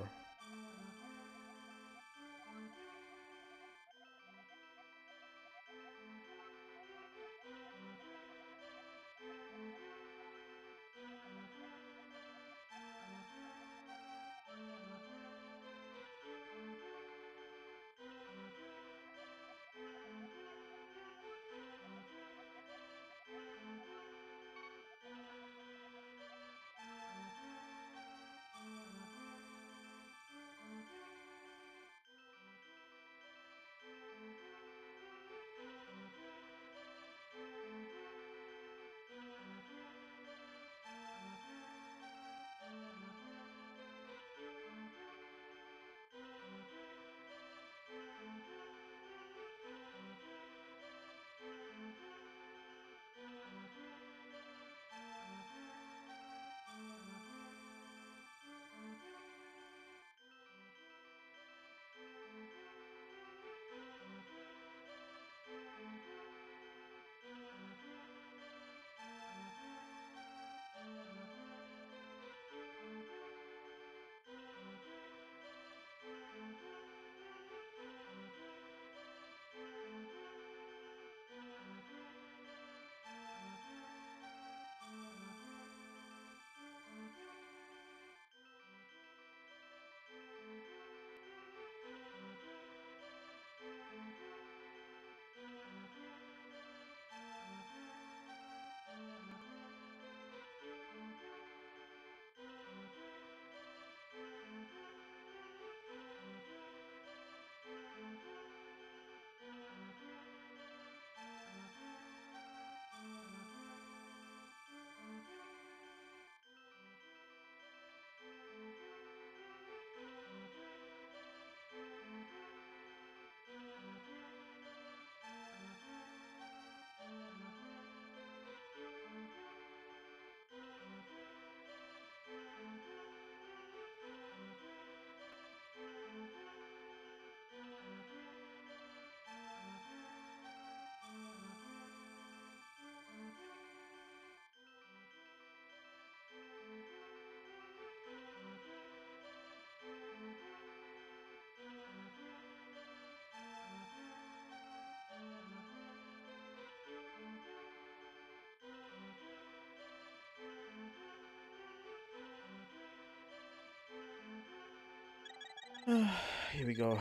Here we go.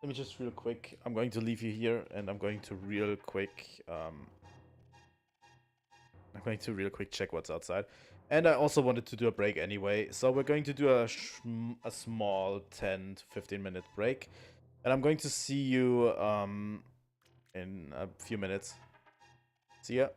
Let me just real quick. I'm going to leave you here, and I'm going to real quick. I'm going to real quick check what's outside, and I also wanted to do a break anyway. So we're going to do a small 10 to 15-minute break, and I'm going to see you in a few minutes. See ya.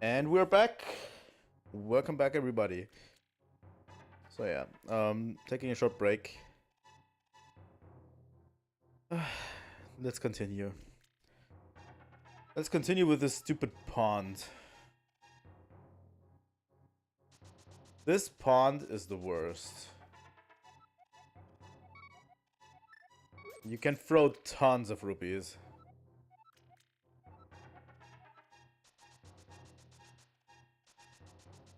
And we're back. Welcome back, everybody. So yeah, taking a short break. Let's continue. Let's continue with this stupid pond. This pond is the worst. You can throw tons of rupees.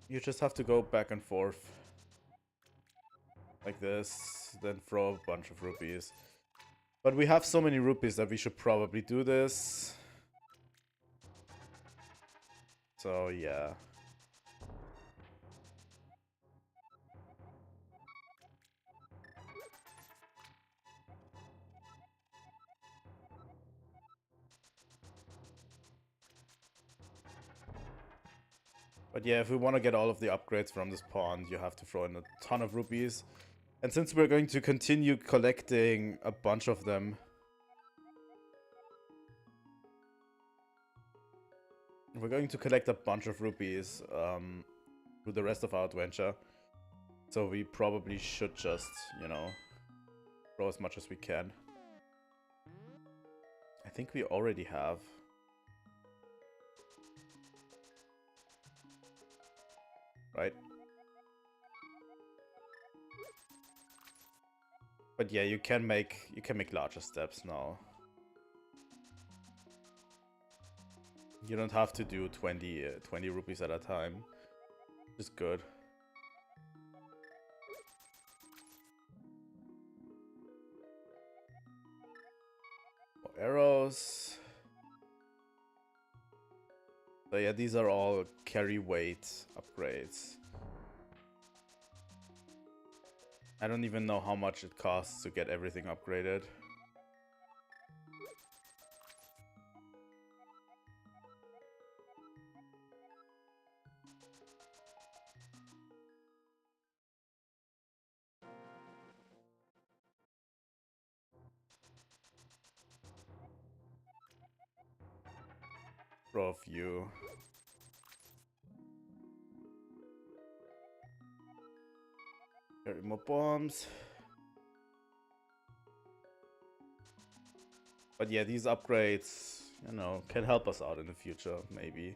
You just have to go back and forth. Like this, then throw a bunch of rupees. But we have so many rupees that we should probably do this. So yeah. But yeah, if we want to get all of the upgrades from this pond, you have to throw in a ton of rupees. And since we're going to continue collecting a bunch of them, we're going to collect a bunch of rupees through the rest of our adventure. So we probably should just, you know, throw as much as we can. I think we already have. Right? But yeah, you can make larger steps now. You don't have to do 20 rupees at a time. It's good. More arrows. So yeah, these are all carry weight upgrades. I don't even know how much it costs to get everything upgraded. Throw a few. Carry more bombs. But yeah, these upgrades, you know, can help us out in the future, maybe.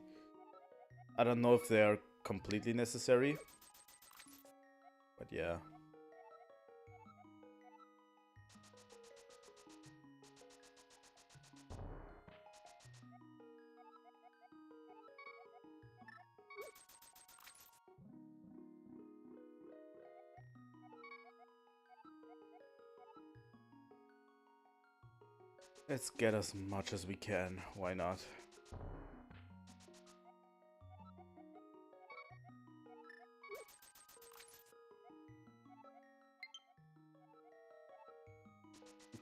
I don't know if they're completely necessary. But yeah. Let's get as much as we can. Why not?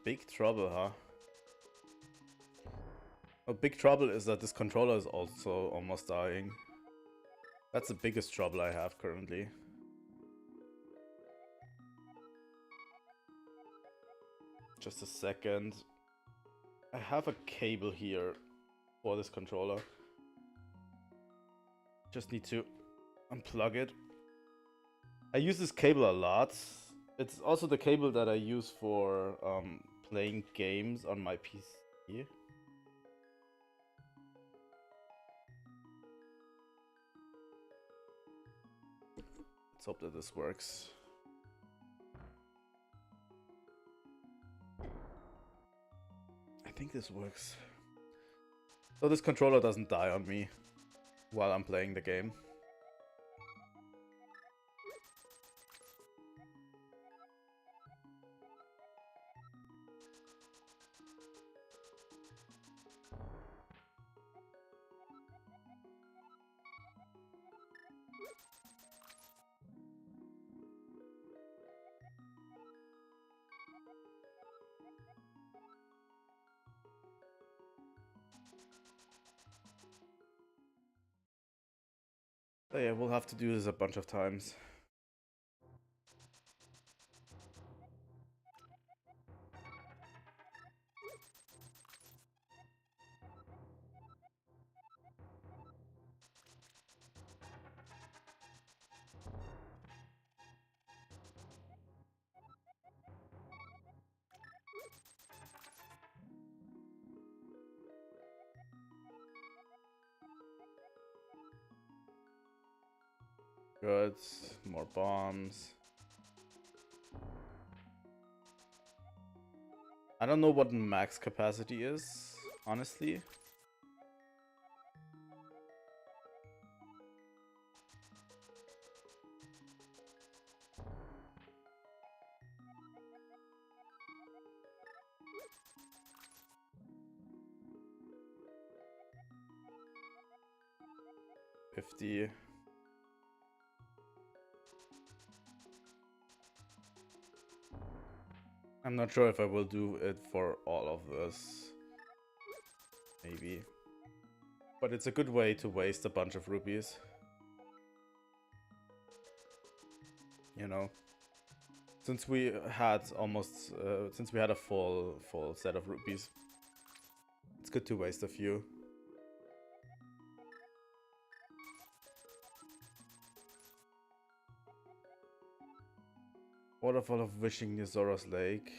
Big trouble, huh? A big trouble is that this controller is also almost dying. That's the biggest trouble I have currently. Just a second. I have a cable here for this controller. Just need to unplug it. I use this cable a lot. It's also the cable that I use for playing games on my PC. Let's hope that this works. I think this works. So this controller doesn't die on me while I'm playing the game. So yeah, we'll have to do this a bunch of times. Good. More bombs. I don't know what max capacity is, honestly. $50. I'm not sure if I will do it for all of this. Maybe. But it's a good way to waste a bunch of rupees. You know. Since we had a full set of rupees. It's good to waste a few. Waterfall of Wishing near Zora's Lake.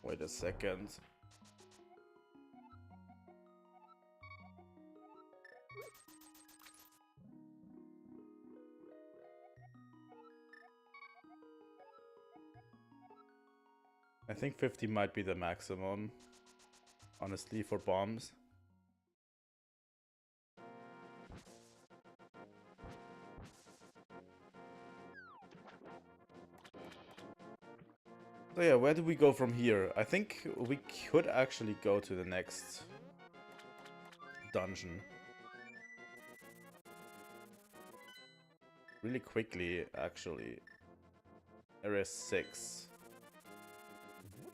Wait a second. I think 50 might be the maximum, honestly, for bombs. So yeah, where do we go from here? I think we could actually go to the next dungeon. Really quickly, actually. Area 6.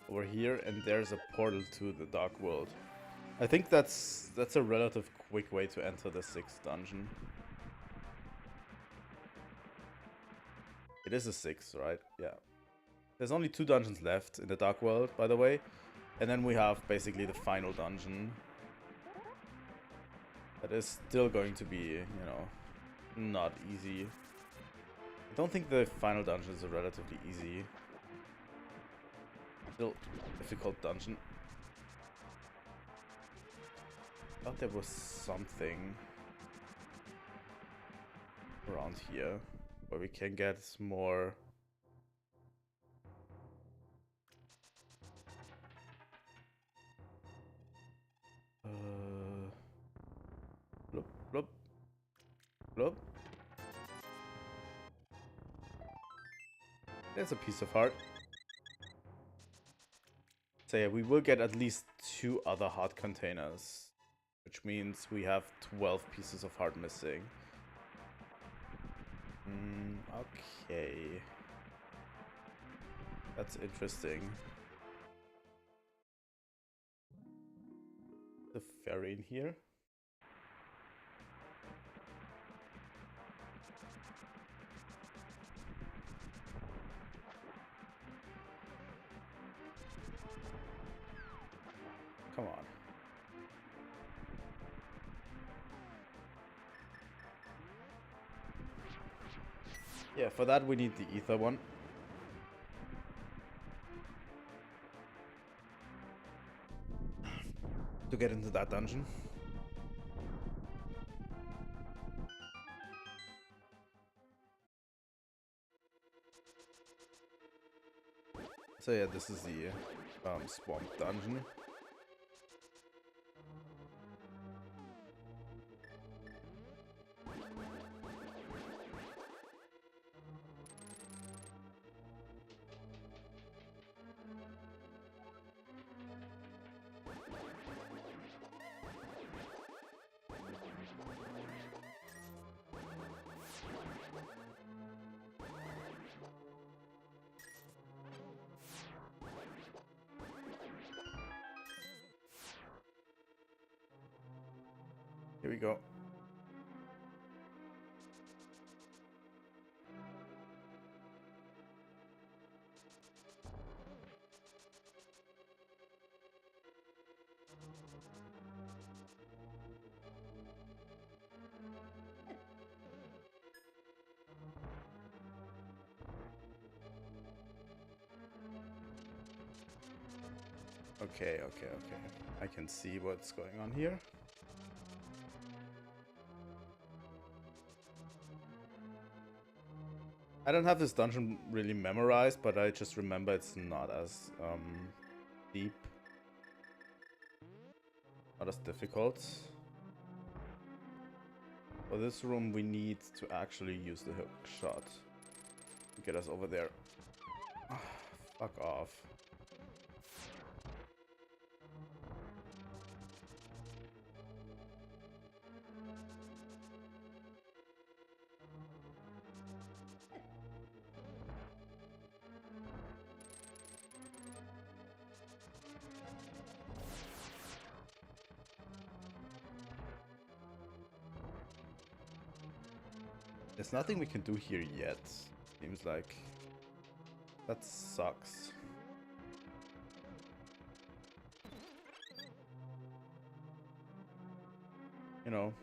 Over here, and there's a portal to the Dark World. I think that's a relative quick way to enter the 6th dungeon. It is a 6, right? Yeah. There's only 2 dungeons left in the Dark World, by the way. And then we have basically the final dungeon. That is still going to be, you know, not easy. I don't think the final dungeon is a relatively easy. Still difficult dungeon. I thought there was something around here where we can get more. Bloop, bloop, bloop. There's a piece of heart. So yeah, we will get at least 2 other heart containers, which means we have 12 pieces of heart missing. Okay. That's interesting. The ferry in here. Come on. Yeah, for that we need the ether one. To get into that dungeon. So yeah, this is the swamp dungeon. Here we go. Okay. I can see what's going on here. I don't have this dungeon really memorized, but I just remember it's not as deep. Not as difficult. For this room, we need to actually use the hook shot to get us over there. Fuck off. There's nothing we can do here yet. Seems like that sucks. You know.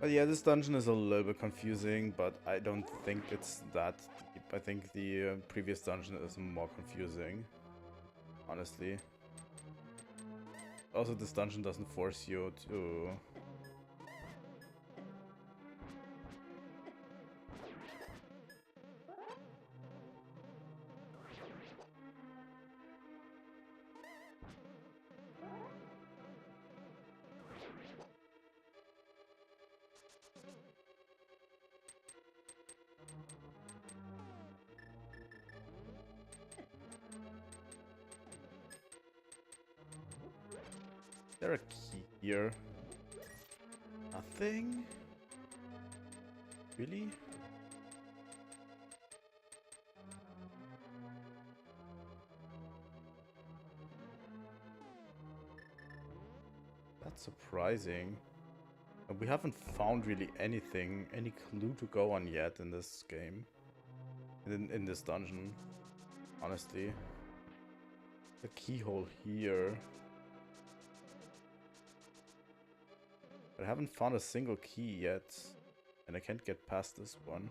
But yeah, this dungeon is a little bit confusing, but I don't think it's that deep. I think the previous dungeon is more confusing, honestly. Also, this dungeon doesn't force you to... Is there a key here? Nothing? Really? That's surprising. And we haven't found really anything, any clue to go on yet in this game. In this dungeon, honestly. The keyhole here. But I haven't found a single key yet. And I can't get past this one.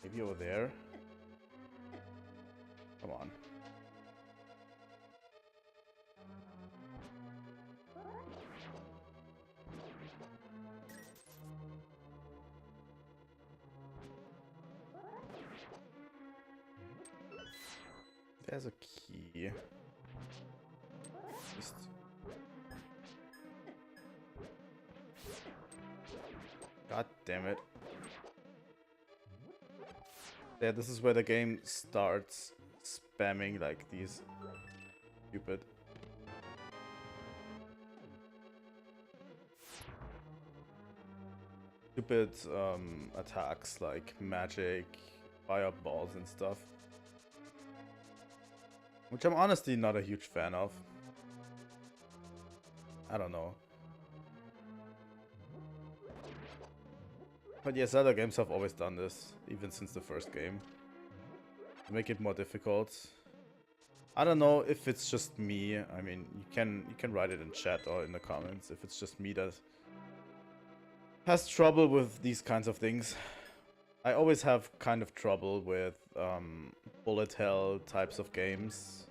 Maybe over there? Come on. There's a key. Just... God damn it. Yeah, this is where the game starts spamming like these stupid attacks like magic, fireballs and stuff. Which I'm honestly not a huge fan of. I don't know. But yeah, Zelda games have always done this, even since the first game. To make it more difficult. I don't know if it's just me. I mean, you can write it in chat or in the comments if it's just me that has trouble with these kinds of things. I always have kind of trouble with bullet hell types of games.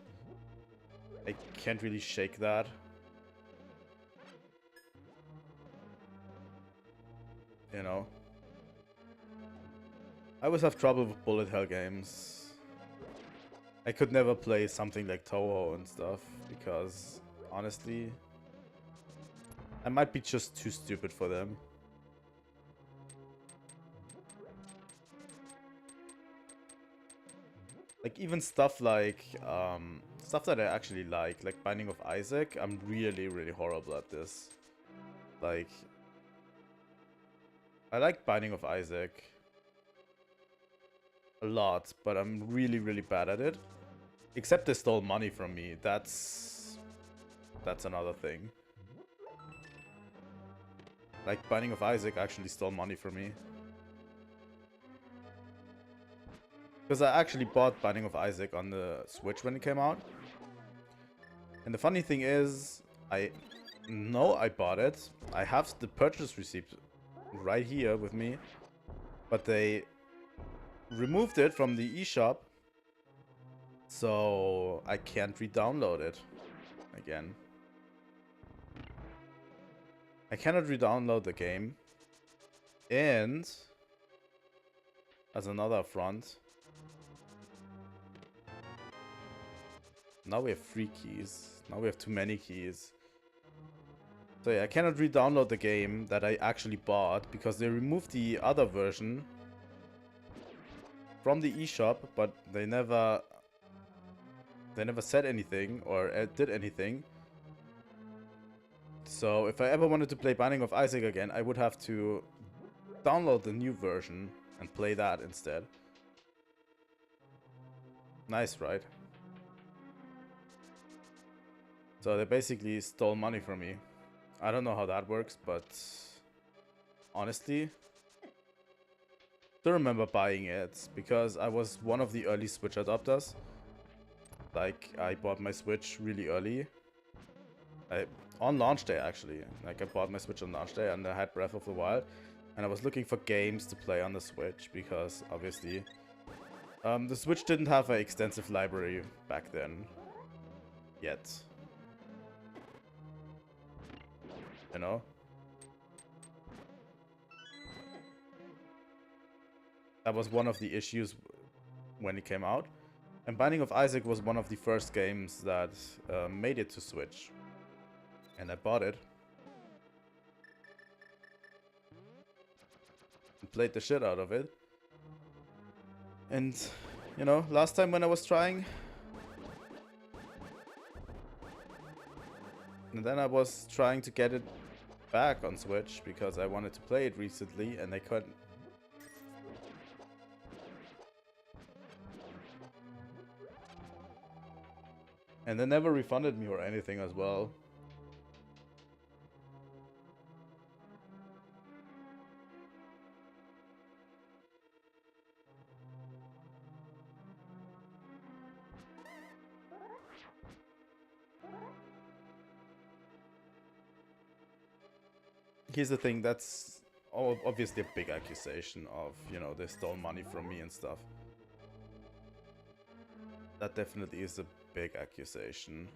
I can't really shake that. You know? I always have trouble with bullet hell games. I could never play something like Toho and stuff, because, honestly, I might be just too stupid for them. Like, even stuff like, stuff that I actually like Binding of Isaac, I'm really, really horrible at this. Like, I like Binding of Isaac a lot, but I'm really, really bad at it. Except they stole money from me. That's that's another thing. Like, Binding of Isaac actually stole money from me. Because I actually bought Binding of Isaac on the Switch when it came out. And the funny thing is, I know I bought it. I have the purchase receipt right here with me. But they removed it from the eShop. So I can't re-download it again. I cannot re-download the game. And as another affront, now we have 3 keys. Now we have too many keys. So yeah, I cannot re-download the game that I actually bought because they removed the other version from the eShop, but they never said anything or did anything. So if I ever wanted to play Binding of Isaac again, I would have to download the new version and play that instead. Nice, right? So they basically stole money from me. I don't know how that works, but honestly, I remember buying it because I was one of the early Switch adopters. Like, I bought my Switch really early. On launch day, actually. Like, I bought my Switch on launch day and I had Breath of the Wild. And I was looking for games to play on the Switch because, obviously, the Switch didn't have an extensive library back then. Yet. You know? That was one of the issues when it came out. And Binding of Isaac was one of the first games that made it to Switch. And I bought it. And played the shit out of it. And, you know, last time when I was trying... And then I was trying to get it back on Switch because I wanted to play it recently and I couldn't. And they never refunded me or anything as well. Here's the thing, that's obviously a big accusation of, you know, they stole money from me and stuff. That definitely is a big accusation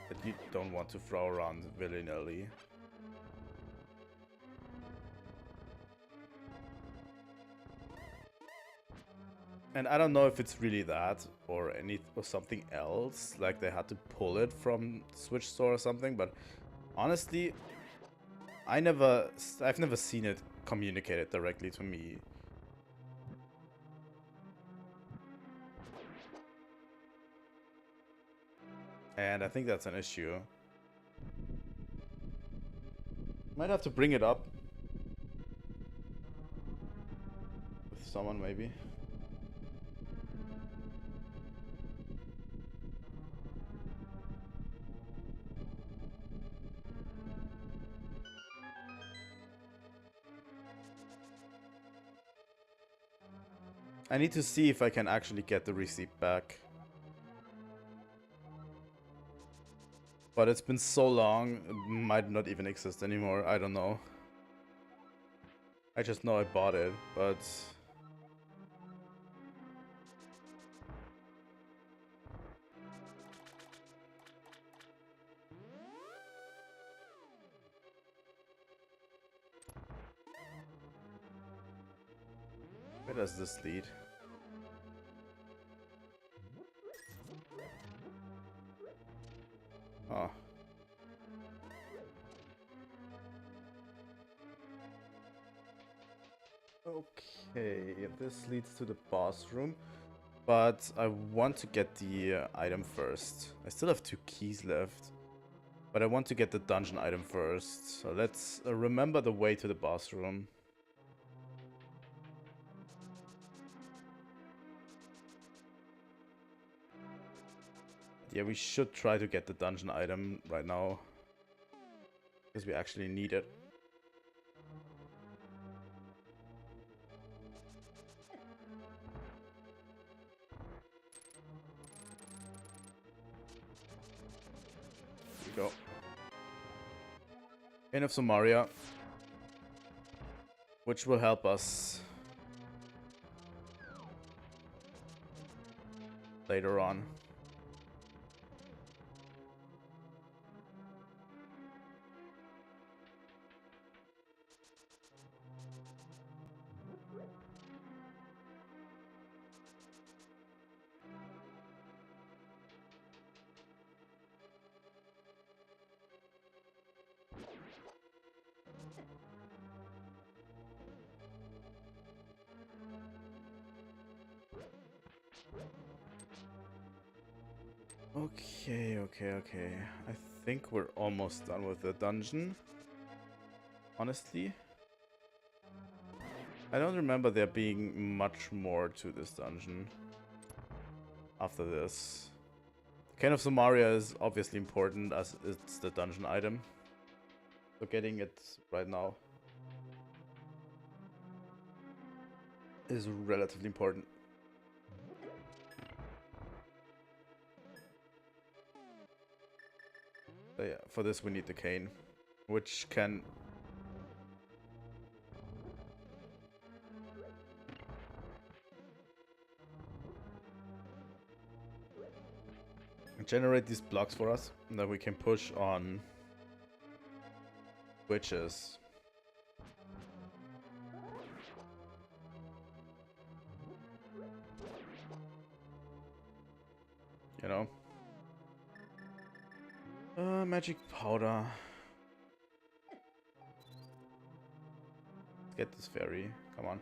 that you don't want to throw around willy-nilly. And I don't know if it's really that or something else, like they had to pull it from Switch Store or something, but honestly, I've never seen it communicated directly to me. And I think that's an issue. Might have to bring it up with someone maybe. I need to see if I can actually get the receipt back. But it's been so long, it might not even exist anymore, I don't know. I just know I bought it, but... Where does this lead? Oh. Okay, this leads to the boss room, but I want to get the item first. I still have 2 keys left, but I want to get the dungeon item first. So let's remember the way to the boss room. Yeah, we should try to get the dungeon item right now. Because we actually need it. Here we go. End of Somaria. Which will help us later on. Okay. I think we're almost done with the dungeon. Honestly. I don't remember there being much more to this dungeon after this. Cane of Somaria is obviously important as it's the dungeon item. So getting it right now is relatively important. So yeah, for this we need the cane, which can generate these blocks for us, and then we can push on witches. You know? Magic powder. Let's get this fairy. Come on.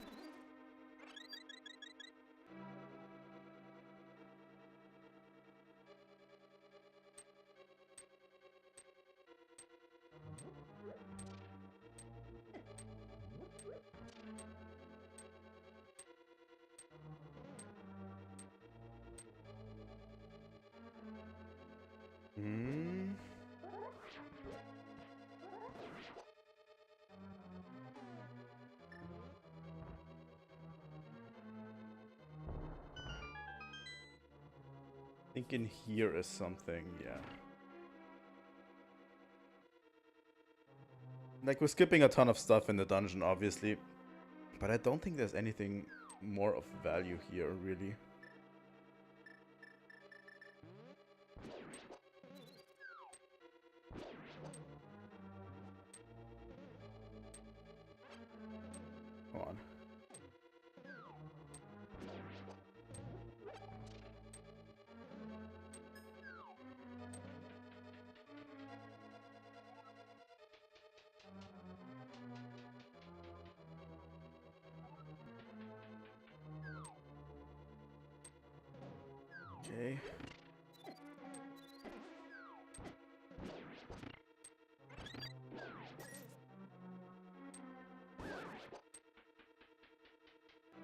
I think in here is something, yeah. Like, we're skipping a ton of stuff in the dungeon, obviously. But I don't think there's anything more of value here, really. Come on. Okay.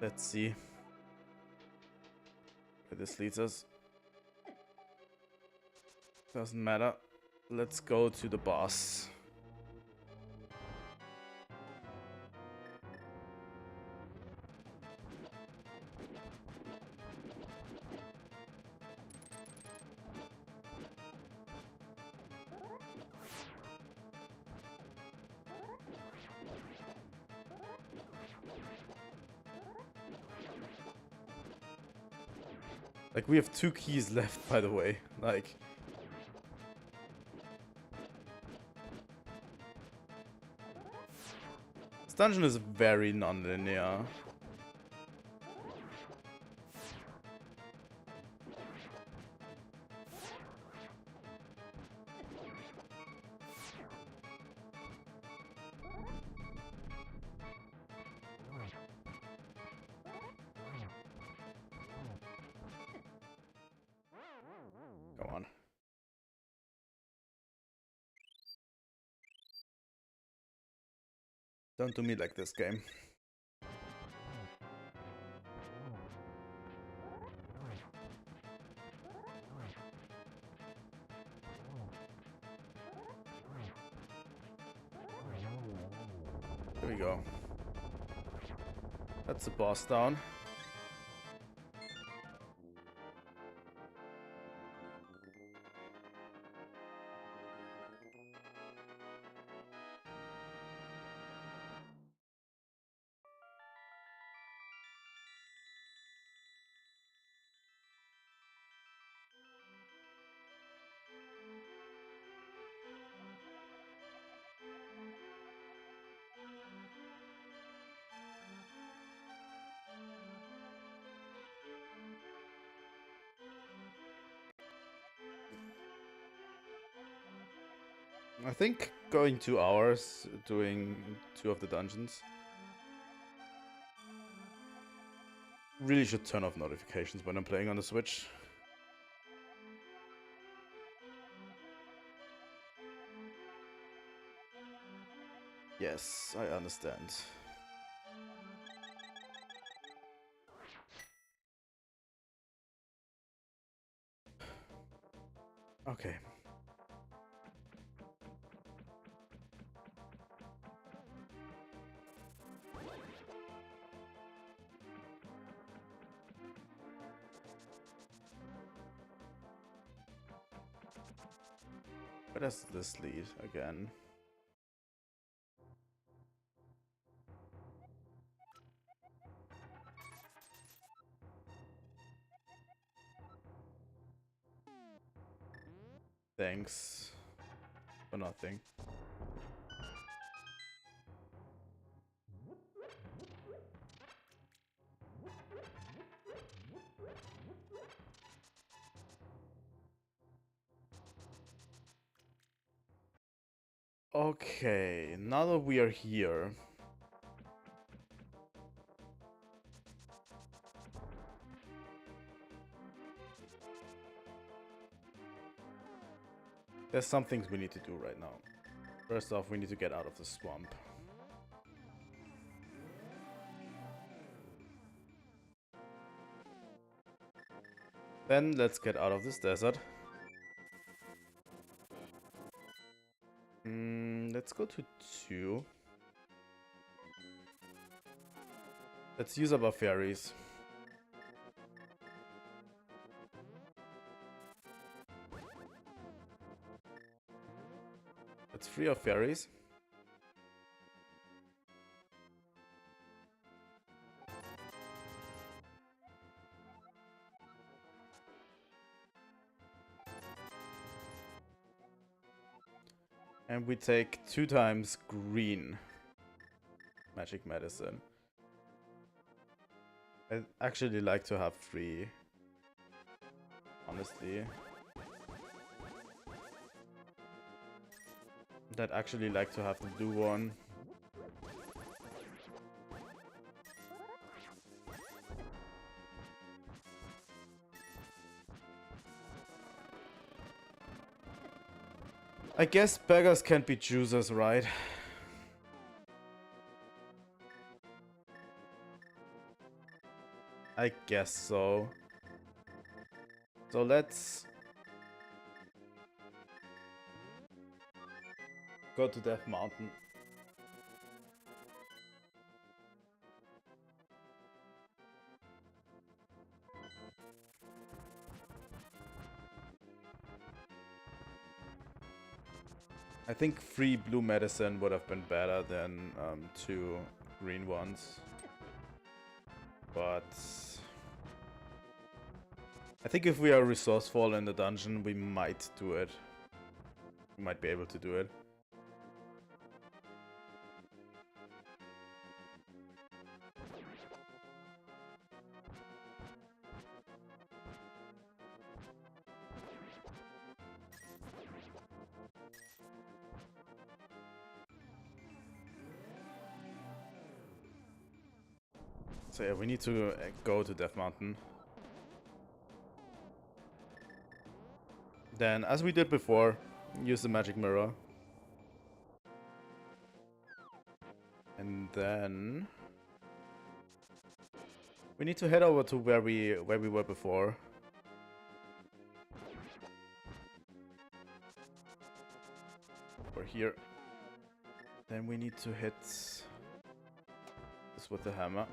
Let's see where this leads us. Doesn't matter. Let's go to the boss. Like, we have 2 keys left, by the way. Like... This dungeon is very non-linear. Come on. Don't do me like this, game. There we go. That's the boss down. I think going 2 hours doing 2 of the dungeons. Really should turn off notifications when I'm playing on the Switch. Yes, I understand. Okay. Where does this lead again? Thanks for nothing. Okay, now that we are here, there's some things we need to do right now. First off, we need to get out of the swamp. Then let's get out of this desert. Let's go to 2. Let's use up our fairies. Let's free our fairies. And we take 2 times green magic medicine. I'd actually like to have 3. Honestly. I'd actually like to have the blue one. I guess beggars can't be choosers, right? I guess so. So let's go to Death Mountain. I think 3 blue medicine would have been better than 2 green ones. But I think if we are resourceful in the dungeon, we might do it. We might be able to do it. So yeah, we need to go to Death Mountain. Then, as we did before, use the magic mirror. And then we need to head over to where we were before. We're here. Then we need to hit this with the hammer.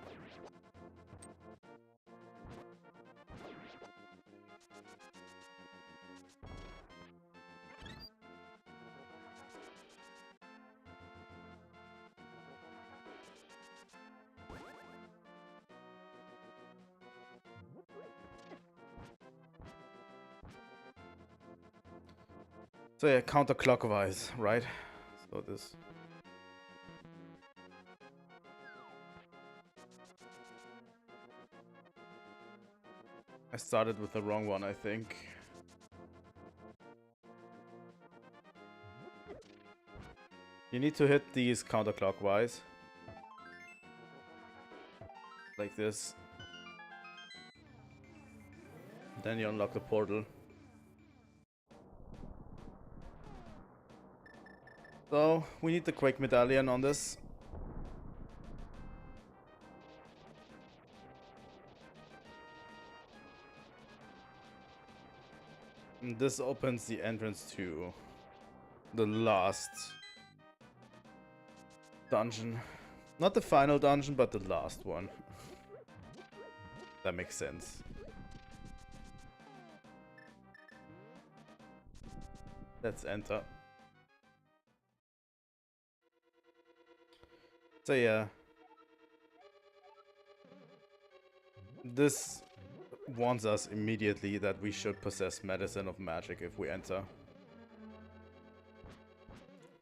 So yeah, counterclockwise, right? So this. I started with the wrong one, I think. You need to hit these counterclockwise. Like this. Then you unlock the portal. So, we need the Quake Medallion on this. And this opens the entrance to the last dungeon. Not the final dungeon, but the last one. That makes sense. Let's enter. So yeah. This warns us immediately that we should possess Medicine of Magic if we enter.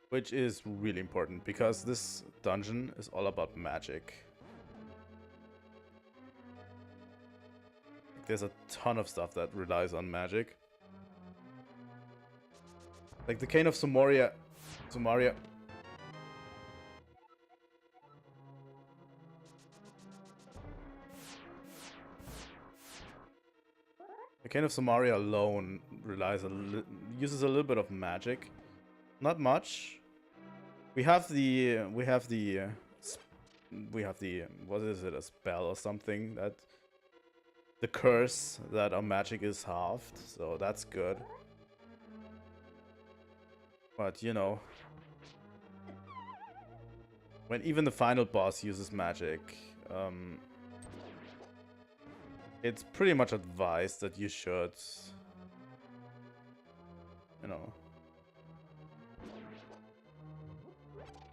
Which is really important, because this dungeon is all about magic. There's a ton of stuff that relies on magic. Like the Cane of Sumaria. The Cane of Sumaria alone uses a little bit of magic. Not much. We have the what is it, a spell or something, that the curse that our magic is halved, so that's good. But you know, when even the final boss uses magic, it's pretty much advised that you should, you know.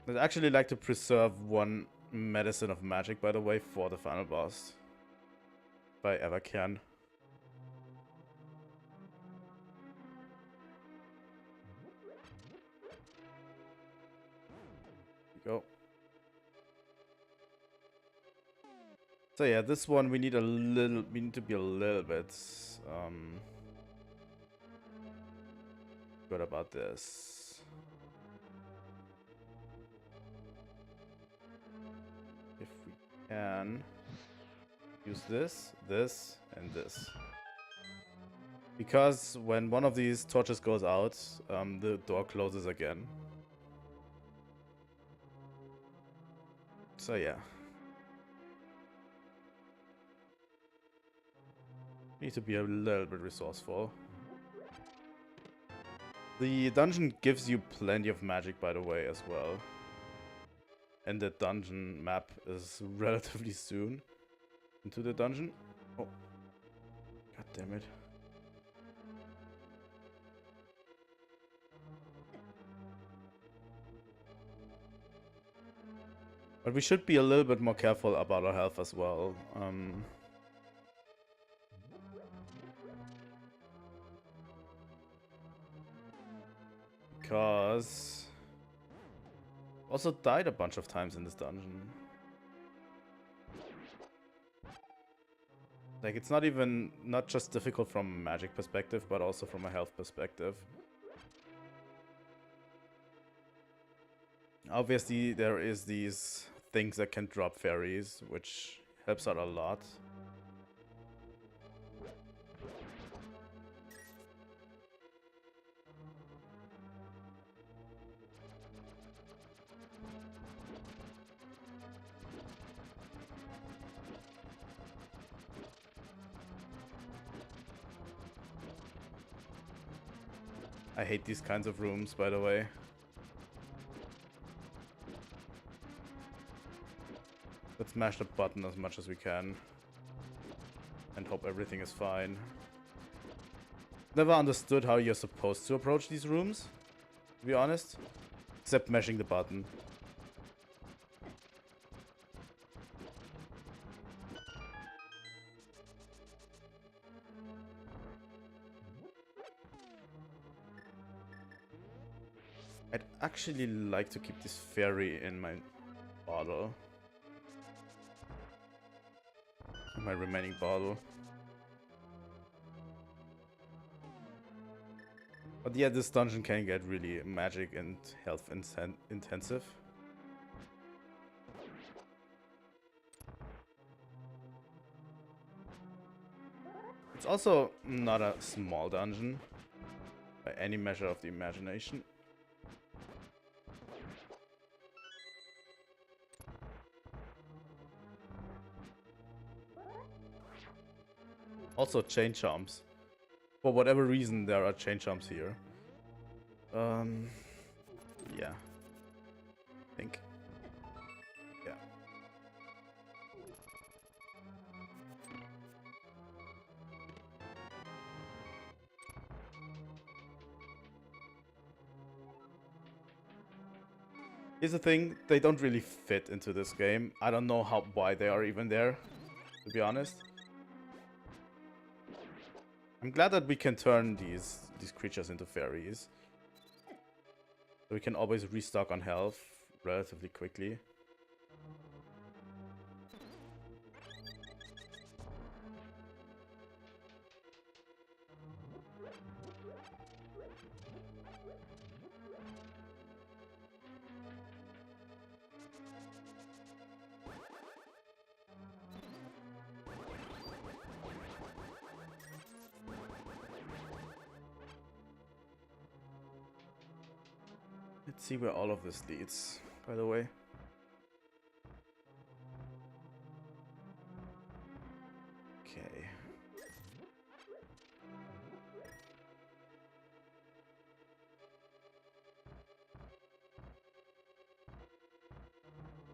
I'd actually like to preserve one Medicine of Magic, by the way, for the final boss. If I ever can. Go. So yeah, this one we need to be a little bit good about this. If we can use this, and this. Because when one of these torches goes out, the door closes again. So yeah. Need to be a little bit resourceful. The dungeon gives you plenty of magic, by the way, as well. And the dungeon map is relatively soon into the dungeon. Oh. God damn it. But we should be a little bit more careful about our health as well. Because also died a bunch of times in this dungeon. Like, it's not just difficult from a magic perspective, but also from a health perspective. Obviously, there is these things that can drop fairies, which helps out a lot. I hate these kinds of rooms, by the way. Let's mash the button as much as we can. And hope everything is fine. Never understood how you're supposed to approach these rooms, to be honest. Except mashing the button. I'd actually like to keep this fairy in my bottle. In my remaining bottle. But yeah, this dungeon can get really magic and health intensive. It's also not a small dungeon by any measure of the imagination. Also chain chomps. For whatever reason, there are chain chomps here. Yeah. I think. Yeah. Here's the thing, they don't really fit into this game. I don't know why they are even there, to be honest. I'm glad that we can turn these creatures into fairies. So we can always restock on health relatively quickly. Let's see where all of this leads, by the way. Okay.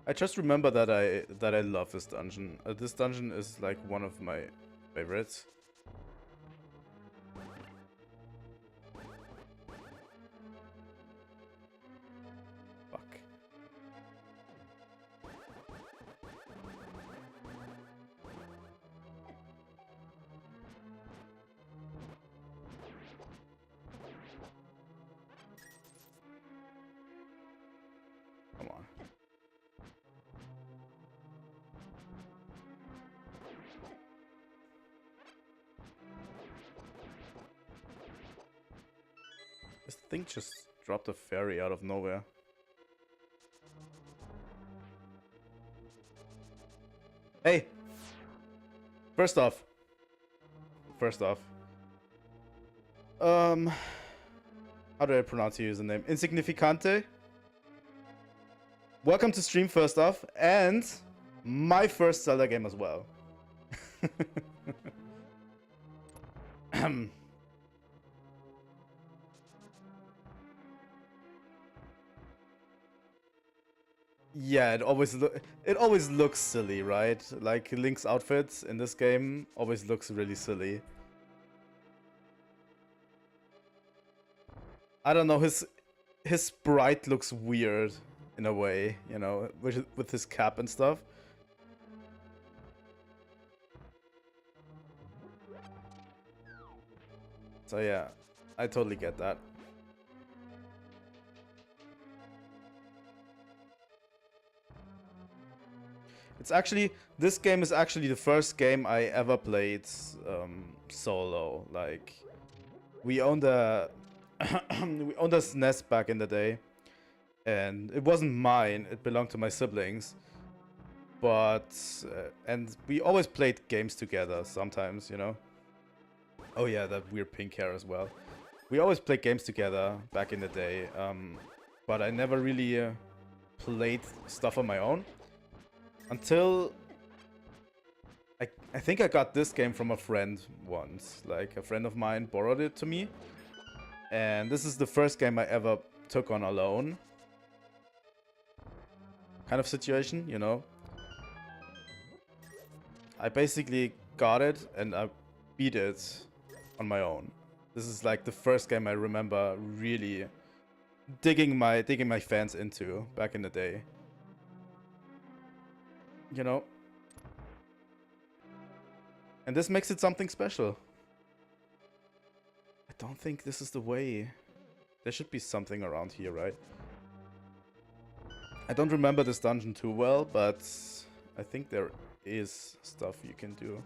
I just remember that I love this dungeon. This dungeon is like one of my favorites. This thing just dropped a fairy out of nowhere. Hey! First off. How do I pronounce your username? Insignificante? Welcome to stream, first off, and my first Zelda game as well. Yeah, it always looks silly, right? Like Link's outfits in this game always looks really silly. I don't know, his sprite looks weird in a way, you know, with his cap and stuff. So yeah, I totally get that. It's actually, this game is actually the first game I ever played solo. Like, we owned a SNES back in the day, and it wasn't mine. It belonged to my siblings. But and we always played games together. Sometimes, you know. Oh yeah, that weird pink hair as well. We always played games together back in the day. But I never really played stuff on my own. Until I think I got this game from a friend once. Like, a friend of mine borrowed it to me. And this is the first game I ever took on alone. Kind of situation, you know? I basically got it and I beat it on my own. This is like the first game I remember really digging my fans into back in the day. You know? And this makes it something special. I don't think this is the way. There should be something around here, right? I don't remember this dungeon too well, but I think there is stuff you can do.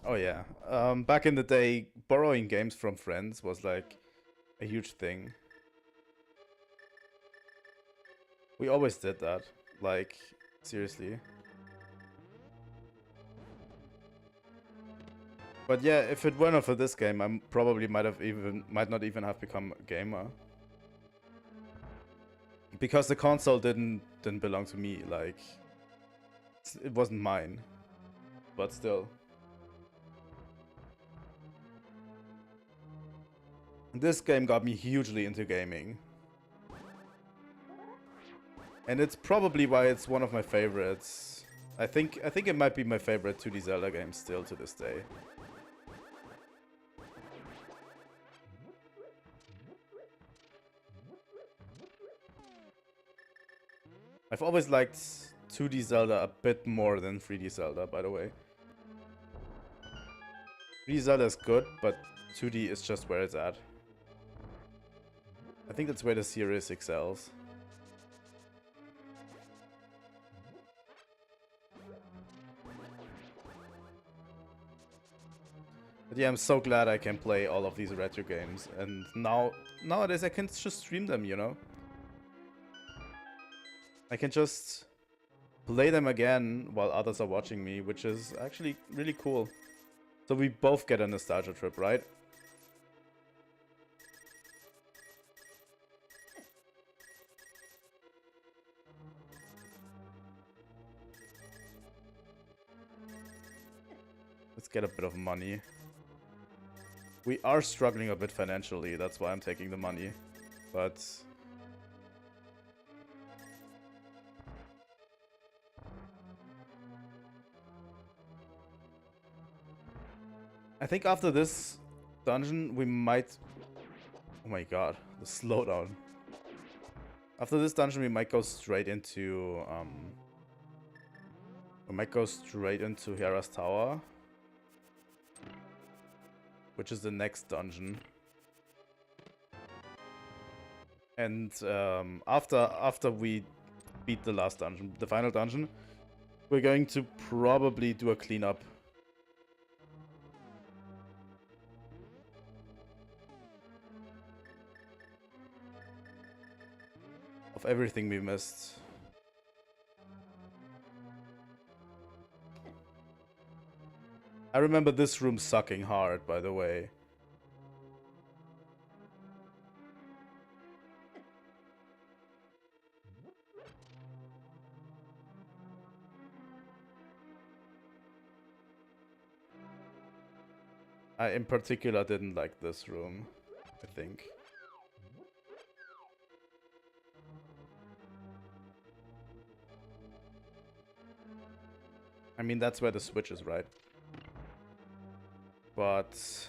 Oh yeah, back in the day, borrowing games from friends was like a huge thing. We always did that, like, seriously. But yeah, if it were not for this game, I probably might not even have become a gamer. Because the console didn't belong to me, like, it wasn't mine. But still. This game got me hugely into gaming. And it's probably why it's one of my favorites. I think it might be my favorite 2D Zelda game still to this day. I've always liked 2D Zelda a bit more than 3D Zelda, by the way. 3D Zelda is good, but 2D is just where it's at. I think that's where the series excels. But yeah, I'm so glad I can play all of these retro games, and nowadays I can just stream them, you know? I can just play them again while others are watching me, which is actually really cool. So we both get a nostalgia trip, right? Let's get a bit of money. We are struggling a bit financially, that's why I'm taking the money. But I think after this dungeon we might... Oh my god, the slowdown. After this dungeon we might go straight into Hera's Tower, which is the next dungeon. And after we beat the last dungeon, the final dungeon, we're going to probably do a cleanup. Of everything we missed. I remember this room sucking hard, by the way. I, in particular, didn't like this room, I think. I mean, that's where the switch is, right? But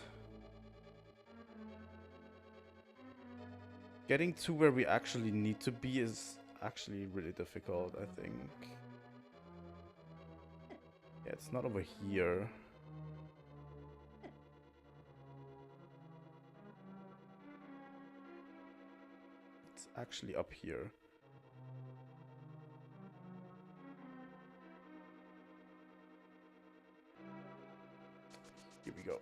getting to where we actually need to be is actually really difficult, I think. Yeah, it's not over here. It's actually up here. Here we go.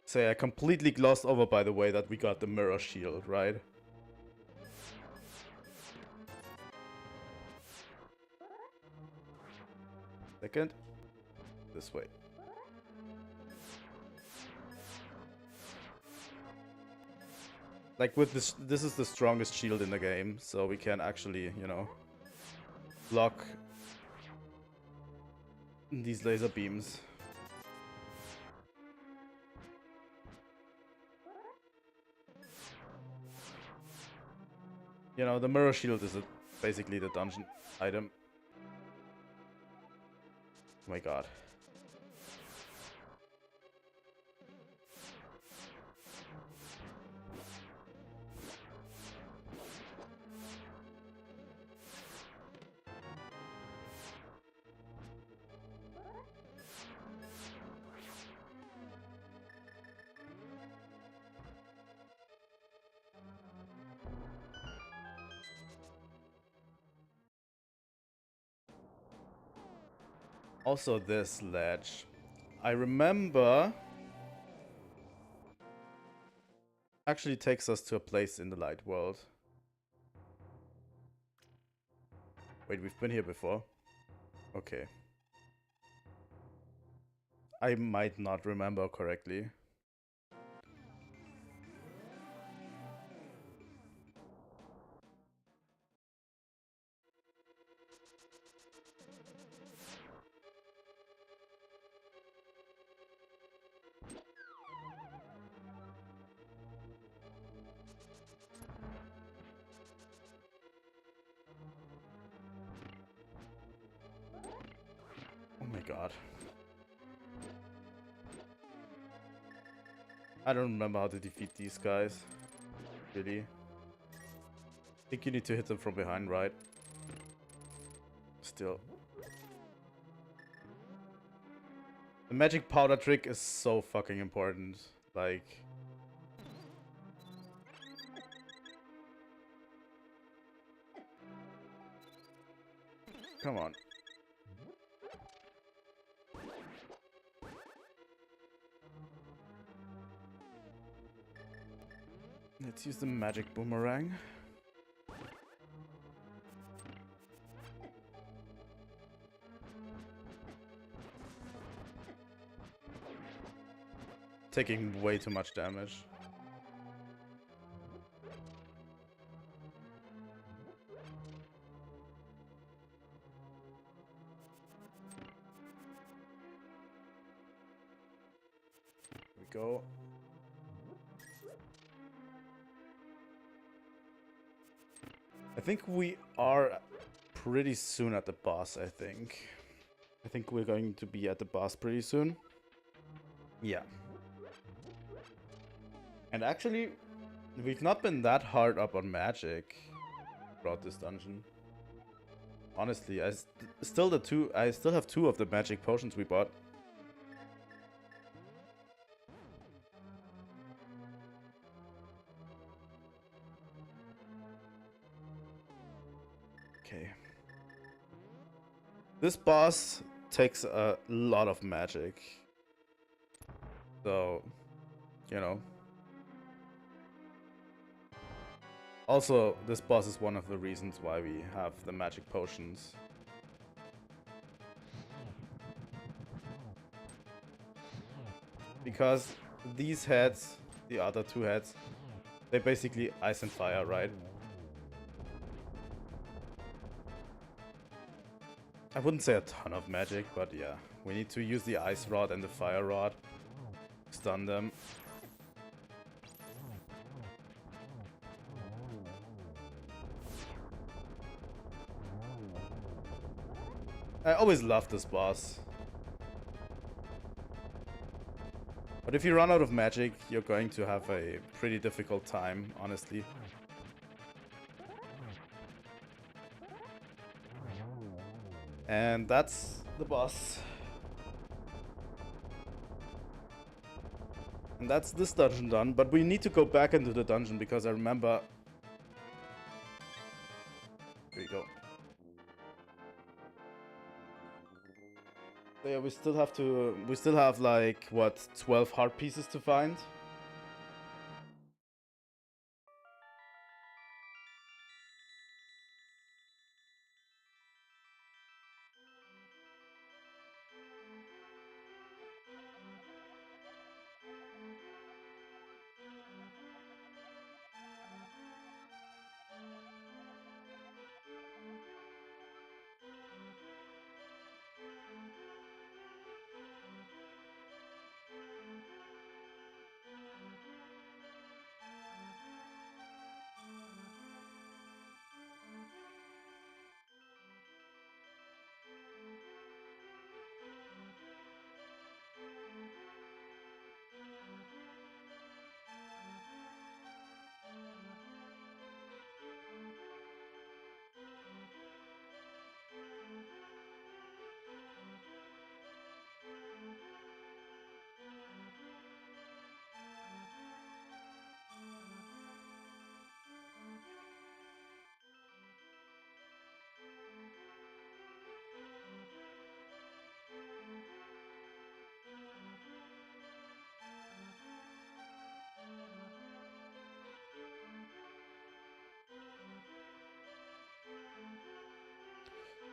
So I completely glossed over, by the way, that we got the mirror shield, right? Second. This way. Like with this is the strongest shield in the game, so we can actually, you know, block these laser beams. You know, the mirror shield is basically the dungeon item. Oh my god. Also this ledge. I remember actually takes us to a place in the light world. Wait, we've been here before. Okay. I might not remember correctly. Oh my god. I don't remember how to defeat these guys. Really. I think you need to hit them from behind, right? Still. The magic powder trick is so fucking important. Like... Come on. Let's use the magic boomerang. Taking way too much damage. Here we go. I think we are pretty soon at the boss, I think. I think we're going to be at the boss pretty soon. Yeah. And actually, we've not been that hard up on magic throughout this dungeon. Honestly, I still have 2 of the magic potions we bought. Okay. This boss takes a lot of magic. So, you know. Also, this boss is one of the reasons why we have the magic potions. Because these heads, the other 2 heads, they basically ice and fire, right? I wouldn't say a ton of magic, but yeah. We need to use the ice rod and the fire rod. Stun them. I always love this boss. But if you run out of magic, you're going to have a pretty difficult time, honestly. And that's the boss. And that's this dungeon done, but we need to go back into the dungeon because I remember... There you go. So yeah, we still have like, what, 12 heart pieces to find?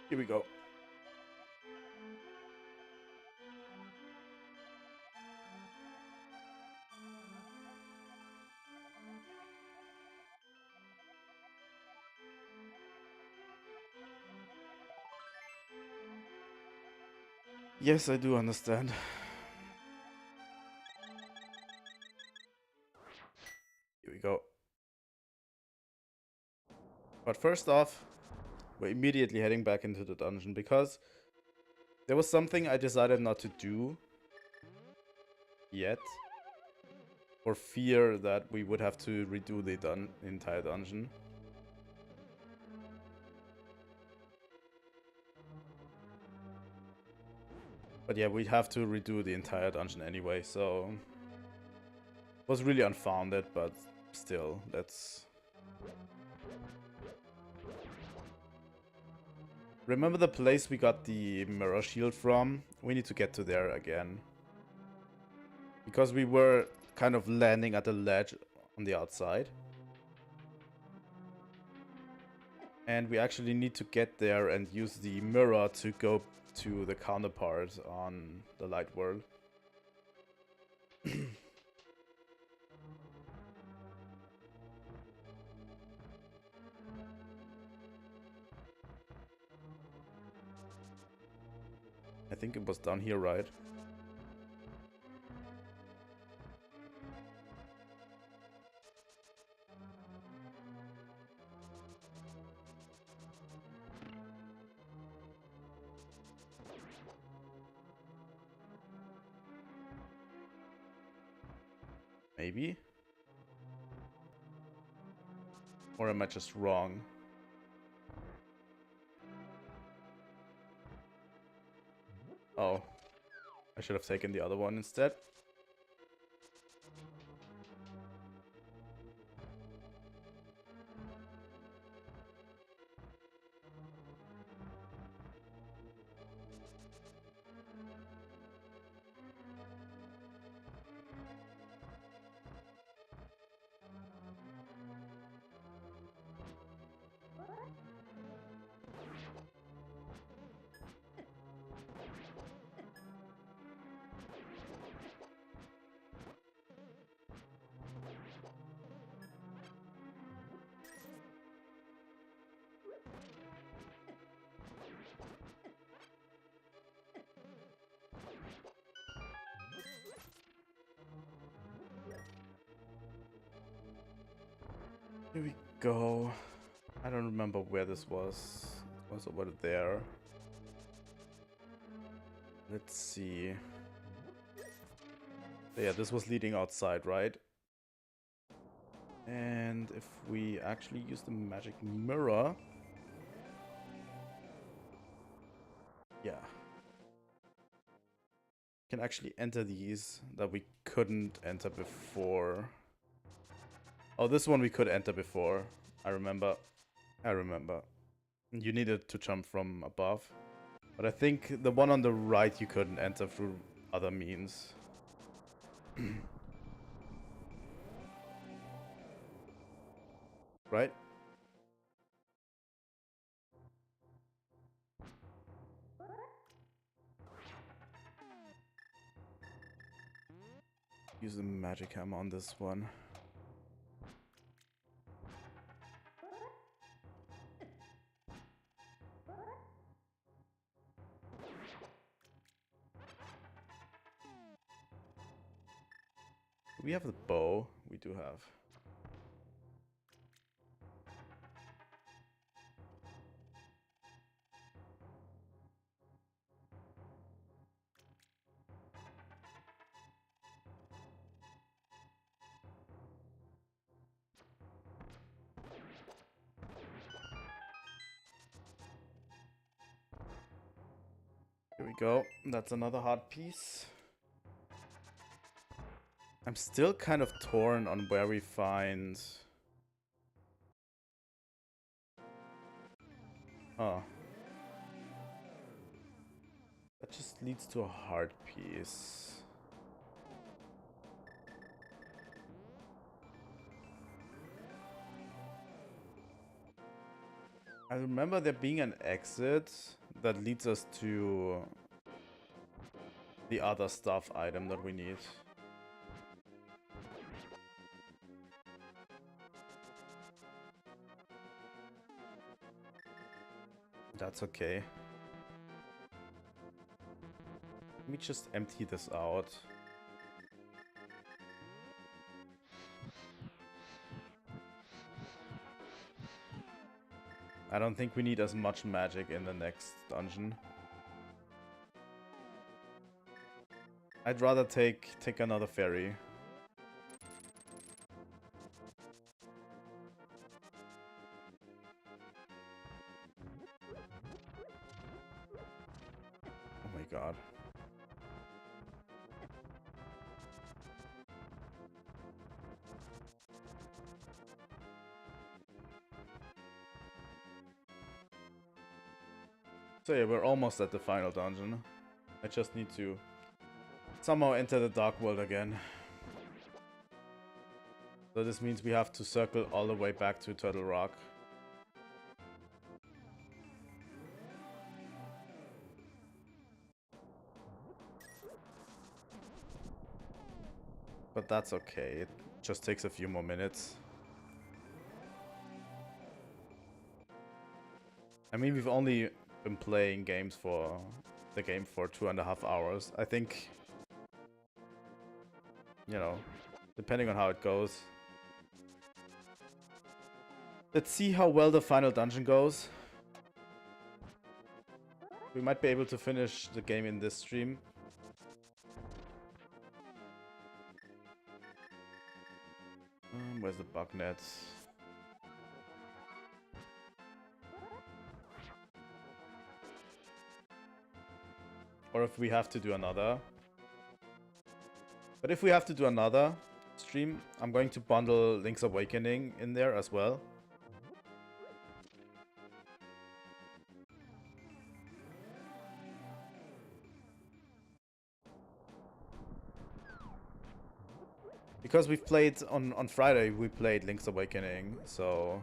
Here we go. Yes, I do understand. Here we go. But first off, we're immediately heading back into the dungeon because there was something I decided not to do yet, for fear that we would have to redo the entire dungeon. But yeah, we'd have to redo the entire dungeon anyway, so it was really unfounded, but still, let's... Remember the place we got the mirror shield from? We need to get to there again. Because we were kind of landing at the ledge on the outside. And we actually need to get there and use the mirror to go to the counterpart on the light world. I think it was down here, right? Maybe? Or am I just wrong? Oh. I should have taken the other one instead. Here we go. I don't remember where this was. It was over there. Let's see. Yeah, this was leading outside, right? And if we actually use the magic mirror... Yeah. We can actually enter these that we couldn't enter before. Oh, this one we could enter before. I remember. You needed to jump from above. But I think the one on the right you couldn't enter through other means. Right? Use the magic hammer on this one. We have the bow. We do have. Here we go. That's another hard piece. I'm still kind of torn on where we find... Oh. That just leads to a hard piece. I remember there being an exit. that leads us to the other stuff item that we need. That's okay. Let me just empty this out. I don't think we need as much magic in the next dungeon. I'd rather take another ferry. Oh my god. So yeah, we're almost at the final dungeon. I just need to somehow enter the Dark World again. So this means we have to circle all the way back to Turtle Rock. But that's okay, it just takes a few more minutes. I mean, we've only been playing the game for 2.5 hours. I think, you know, depending on how it goes. Let's see how well the final dungeon goes. We might be able to finish the game in this stream. Where's the bug net? Or if we have to do another. But if we have to do another stream, I'm going to bundle Link's Awakening in there as well. Because we've played on Friday, we played Link's Awakening, so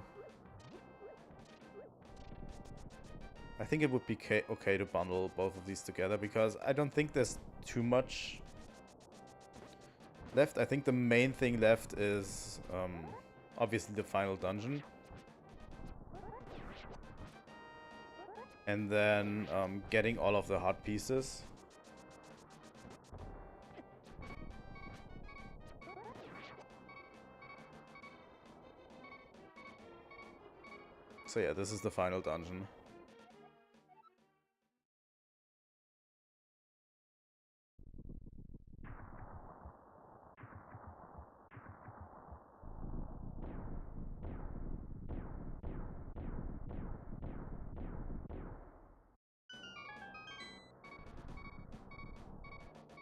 I think it would be okay to bundle both of these together, because I don't think there's too much left. I think the main thing left is obviously the final dungeon. And then getting all of the heart pieces. So yeah, this is the final dungeon.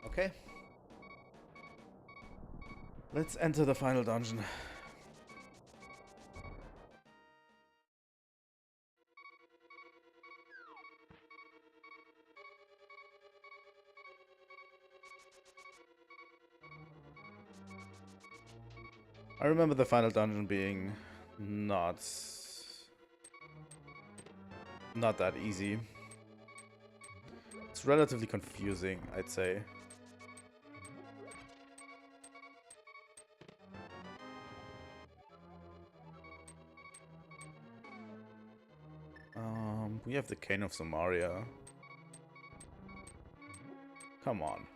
Okay. Let's enter the final dungeon. I remember the final dungeon being not that easy. It's relatively confusing, I'd say. We have the Cane of Samaria. Come on.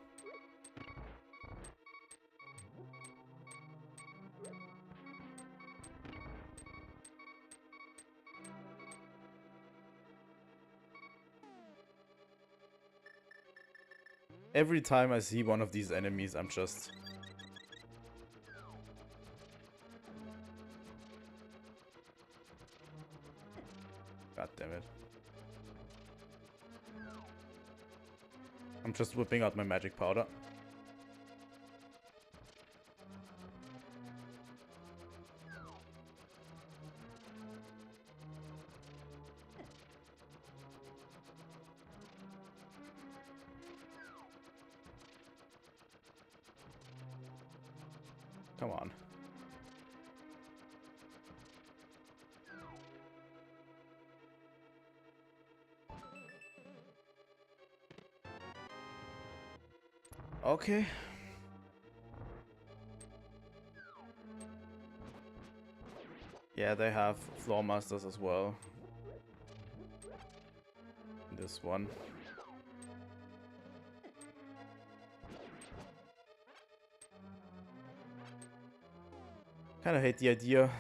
Every time I see one of these enemies, I'm just... God damn it. I'm just whipping out my magic powder. Come on. Okay. Yeah, they have floor masters as well. This one. Kinda hate the idea.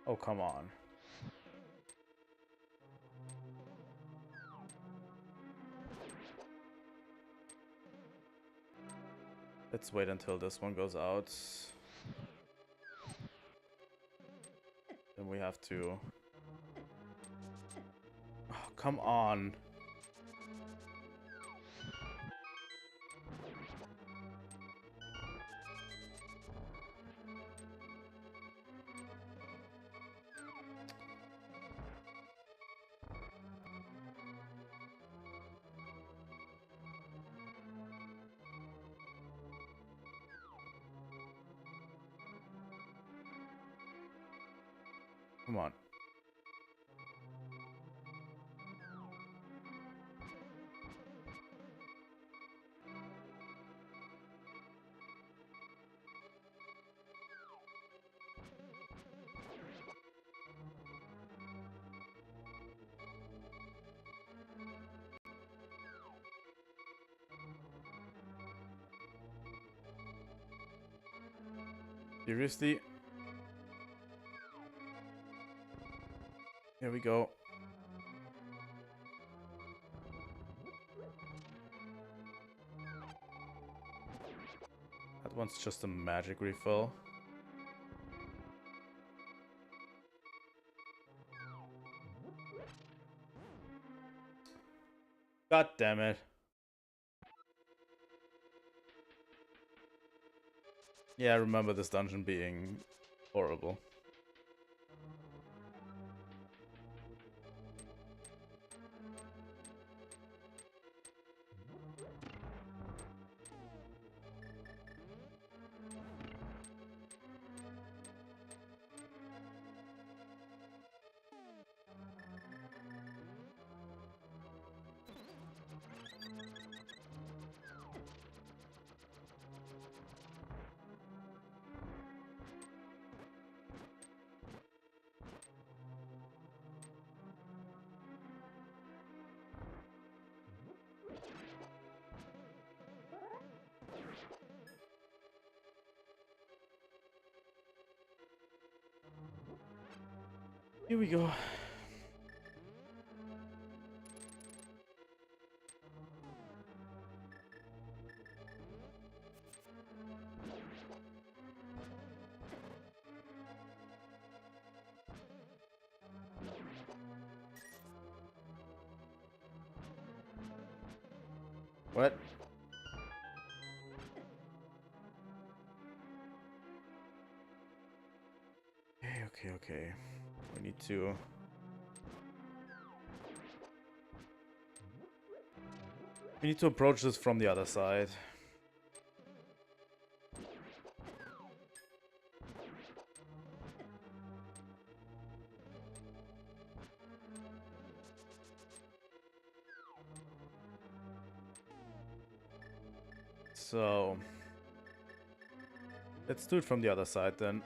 Oh, come on. Let's wait until this one goes out. Then we have to... Oh, come on. Come on. Seriously? Here we go. That one's just a magic refill. God damn it. Yeah, I remember this dungeon being horrible. Here we go. What? Okay. We need to... We need to approach this from the other side. So... Let's do it from the other side then.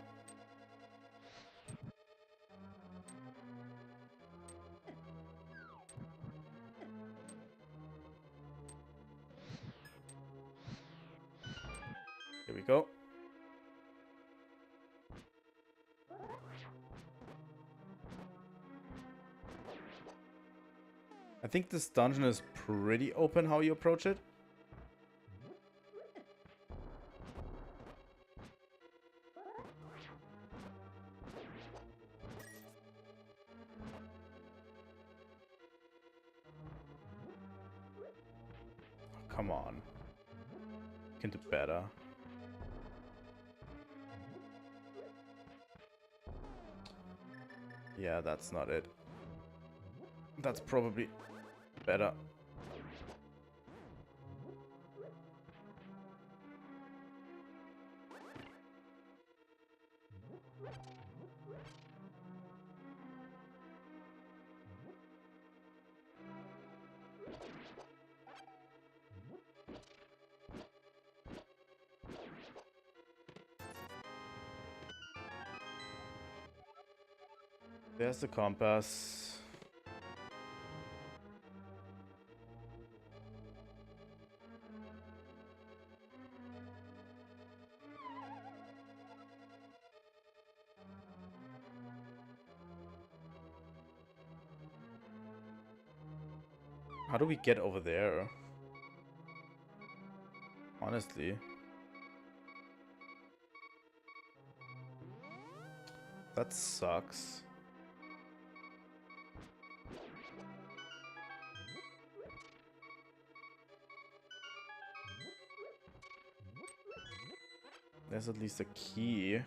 Here we go. I think this dungeon is pretty open how you approach it. Oh, come on. You can do better. Yeah, that's not it. That's probably better. There's the compass. How do we get over there? Honestly. That sucks. There's at least a key.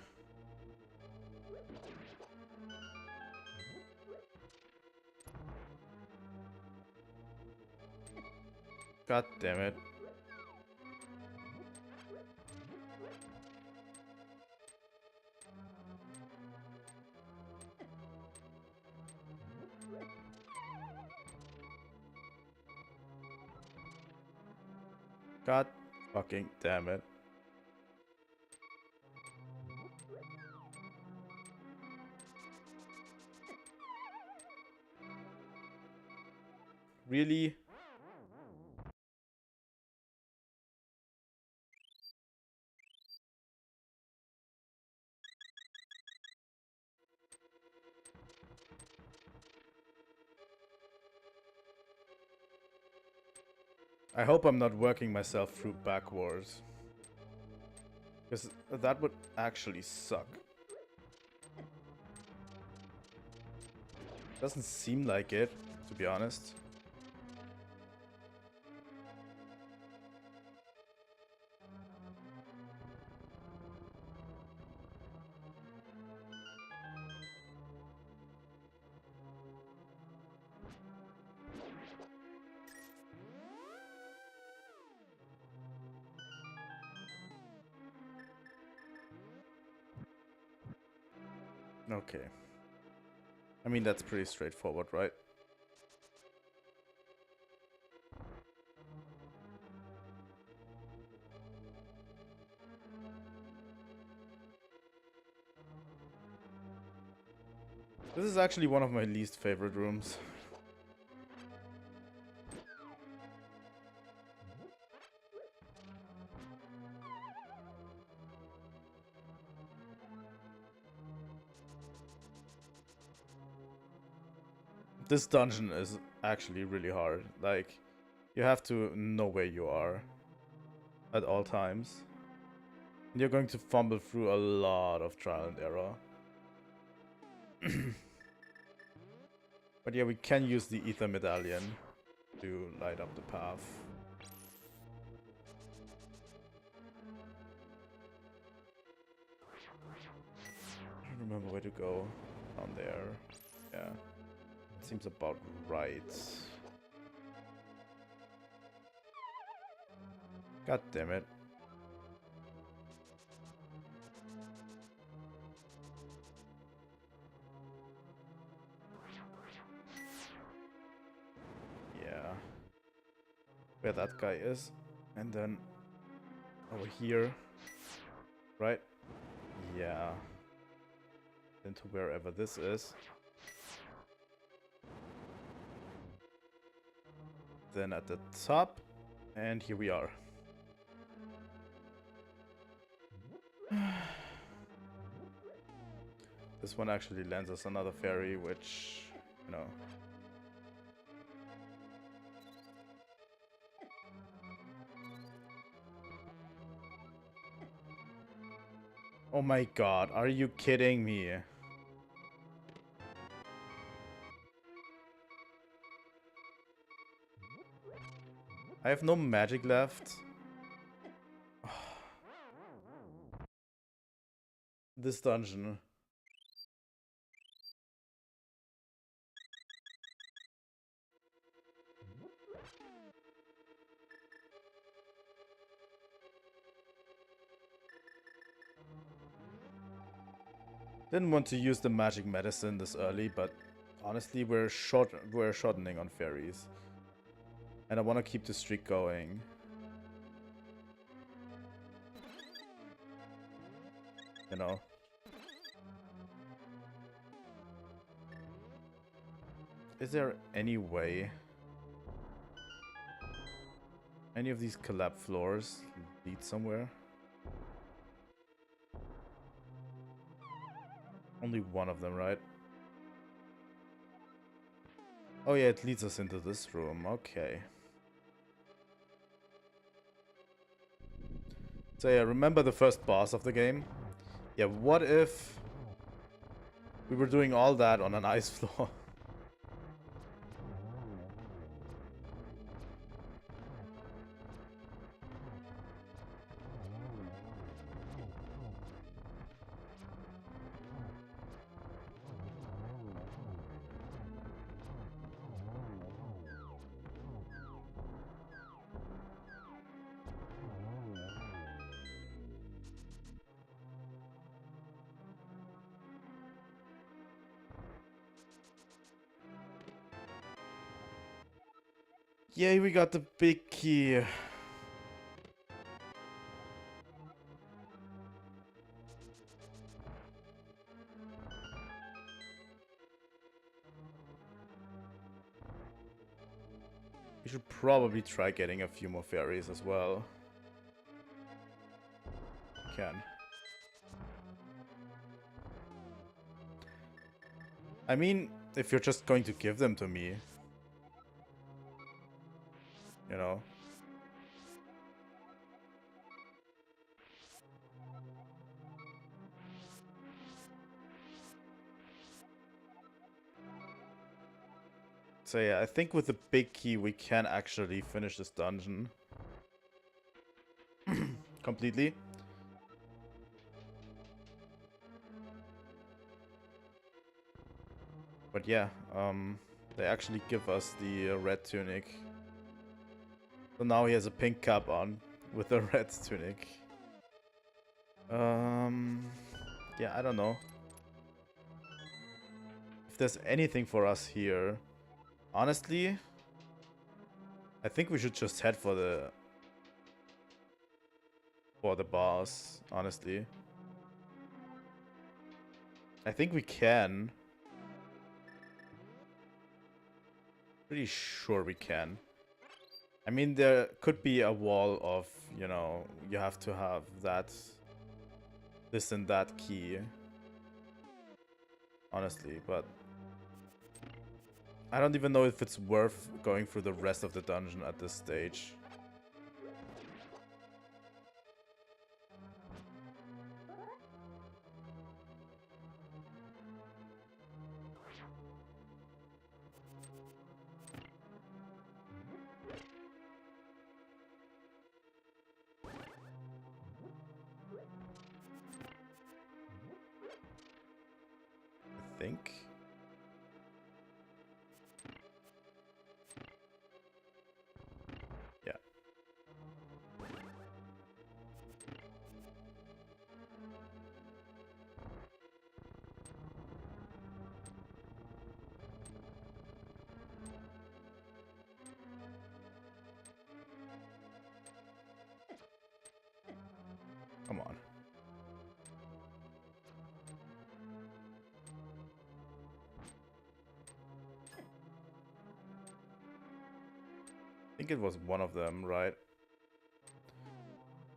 God damn it. God fucking damn it. Really? I hope I'm not working myself through backwards. Because that would actually suck. Doesn't seem like it, to be honest. Okay. I mean, that's pretty straightforward, right? This is actually one of my least favorite rooms. This dungeon is actually really hard. Like, you have to know where you are at all times. And you're going to fumble through a lot of trial and error. But yeah, we can use the ether medallion to light up the path. I don't remember where to go. Down there. Yeah. Seems about right. God damn it. Yeah. Where that guy is. And then over here. Right? Yeah. Then to wherever this is. Then at the top. And here we are. This one actually lands us another fairy, which, you know. Oh my god, are you kidding me? I have no magic left. This dungeon. Didn't want to use the magic medicine this early, but honestly, we're shortening on fairies. And I want to keep the streak going. You know. Is there any way any of these collapsed floors lead somewhere? Only one of them, right? Oh yeah, it leads us into this room. Okay. So yeah, remember the first boss of the game? Yeah, what if we were doing all that on an ice floor? Yay, we got the big key. We should probably try getting a few more fairies as well. Can. I mean, if you're just going to give them to me, you know. So yeah, I think with the big key we can actually finish this dungeon. Completely. But yeah, they actually give us the red tunic. So now he has a pink cap on with a red tunic. Yeah, I don't know if there's anything for us here. Honestly, I think we should just head for the boss, honestly. I think we can. Pretty sure we can. I mean, there could be a wall of, you know, you have to have that, this and that key. Honestly, but I don't even know if it's worth going through the rest of the dungeon at this stage. I think. Yeah. Come on. I think it was one of them, right?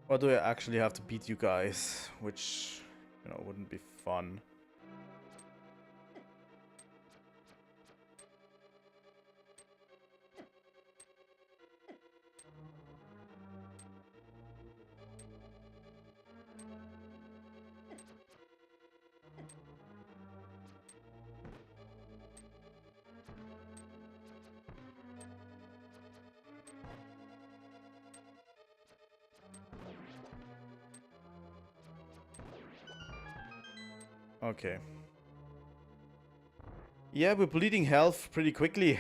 Or do I actually have to beat you guys? Which, you know, wouldn't be fun. Okay. Yeah, we're bleeding health pretty quickly.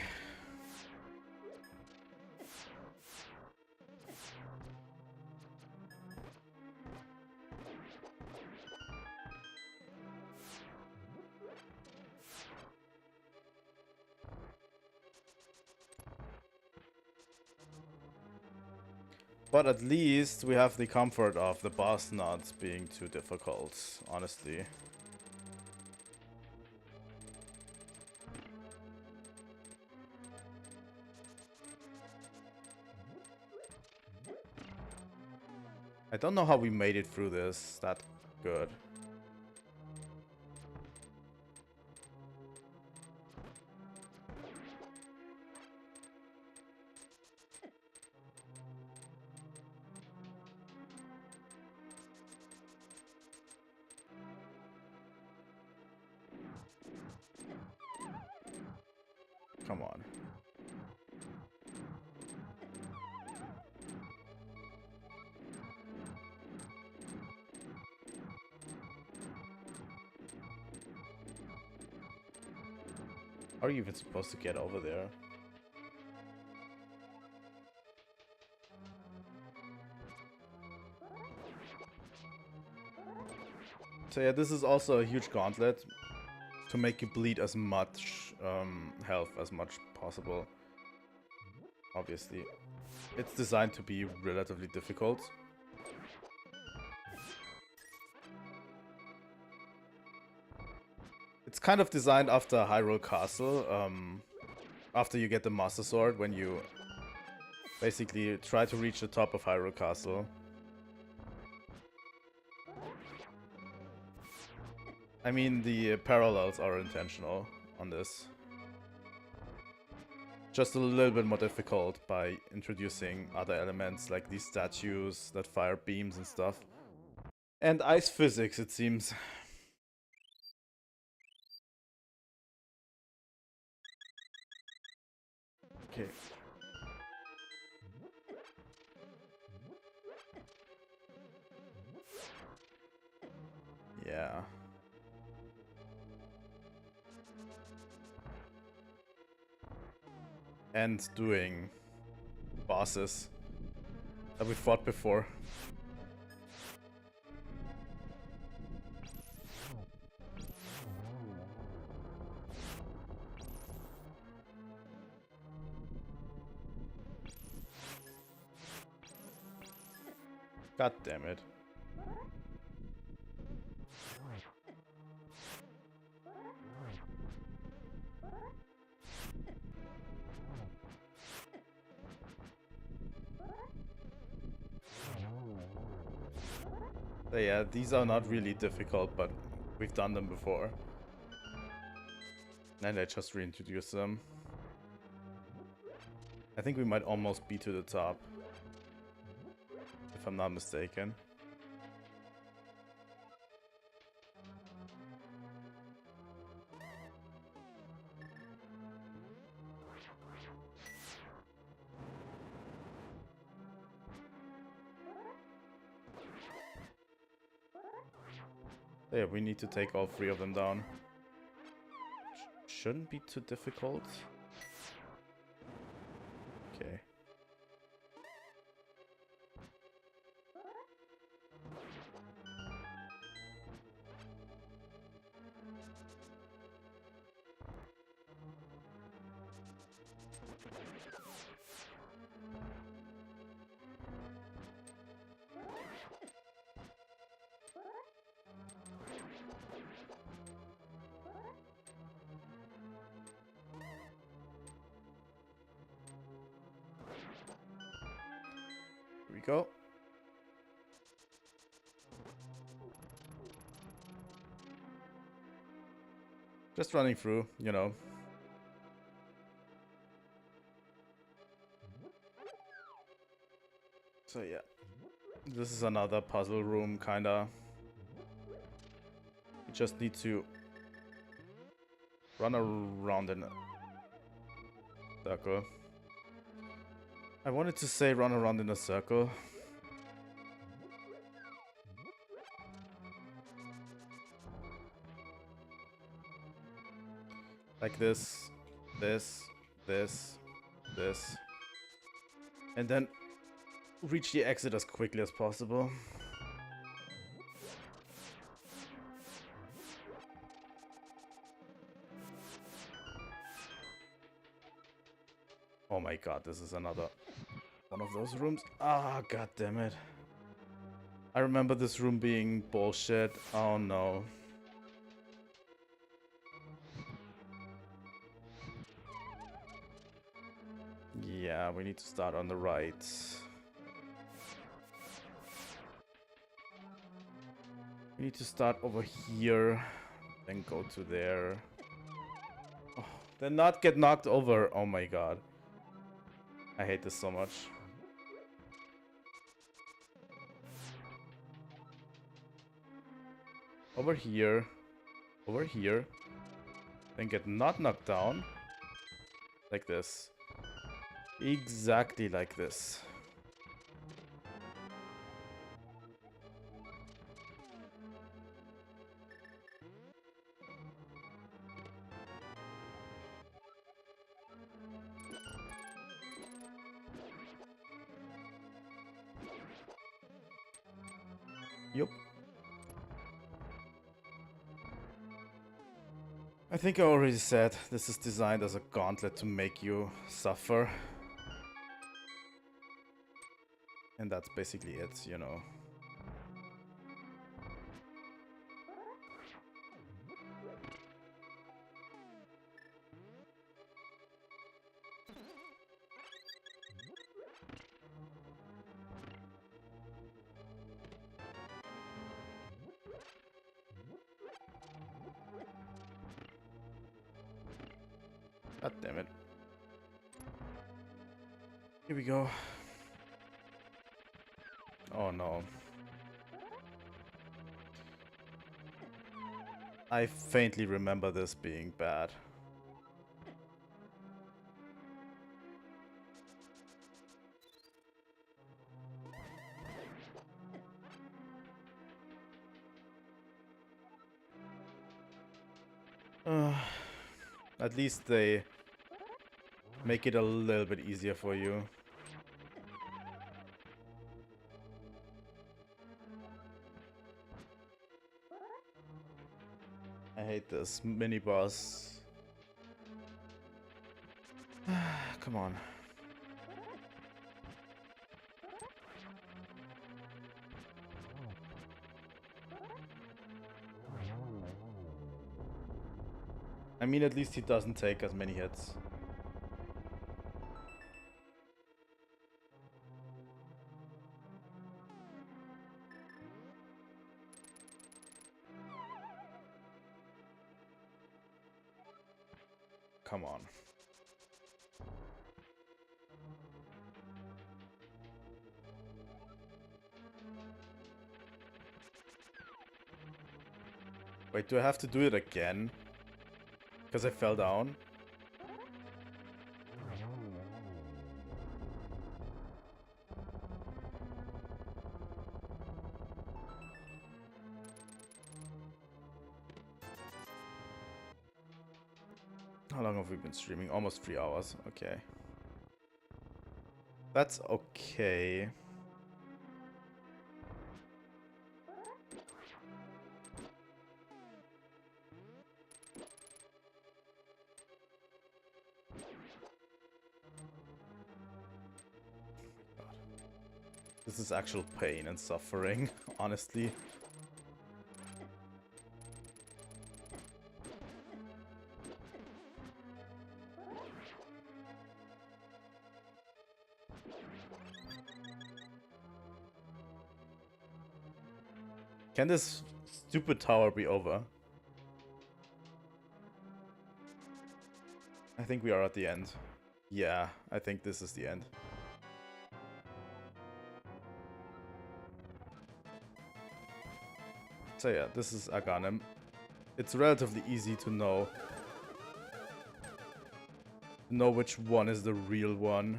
But at least we have the comfort of the boss not being too difficult, honestly. don't know how we made it through this that good. Come on. How are you even supposed to get over there? So yeah, this is also a huge gauntlet to make you bleed as much health as much possible. Obviously. It's designed to be relatively difficult. It's kind of designed after Hyrule Castle, after you get the Master Sword, when you basically try to reach the top of Hyrule Castle. I mean, the parallels are intentional on this. Just a little bit more difficult by introducing other elements like these statues that fire beams and stuff. And ice physics, it seems. Okay. Yeah. And doing bosses that we fought before. God damn it. So yeah, these are not really difficult, but we've done them before. And I just reintroduced them. I think we might almost be to the top, if I'm not mistaken. Yeah, we need to take all 3 of them down. Shouldn't be too difficult. Okay. Here we go. Just running through, you know. So yeah. This is another puzzle room, kinda. You just need to run around in a circle. I wanted to say run around in a circle. Like this, this, this, this. And then reach the exit as quickly as possible. Oh my god, this is another one of those rooms. Ah, god damn it. I remember this room being bullshit. Oh no. Yeah, we need to start on the right. We need to start over here, then go to there. Oh, then not get knocked over. Oh my god. I hate this so much. Over here. Over here. Then get not knocked down. Like this. Exactly like this. Yup. I think I already said this is designed as a gauntlet to make you suffer. And that's basically it, you know. God damn it. Here we go. Oh no. I faintly remember this being bad. At least they make it a little bit easier for you. I hate this mini boss. Come on. I mean, at least he doesn't take as many hits. Come on. Wait, do I have to do it again? Because I fell down? How long have we been streaming? Almost 3 hours. Okay. That's okay. This is actual pain and suffering, honestly. Can this stupid tower be over? I think we are at the end. Yeah, I think this is the end. So yeah, this is Aghanim. It's relatively easy to know which one is the real one.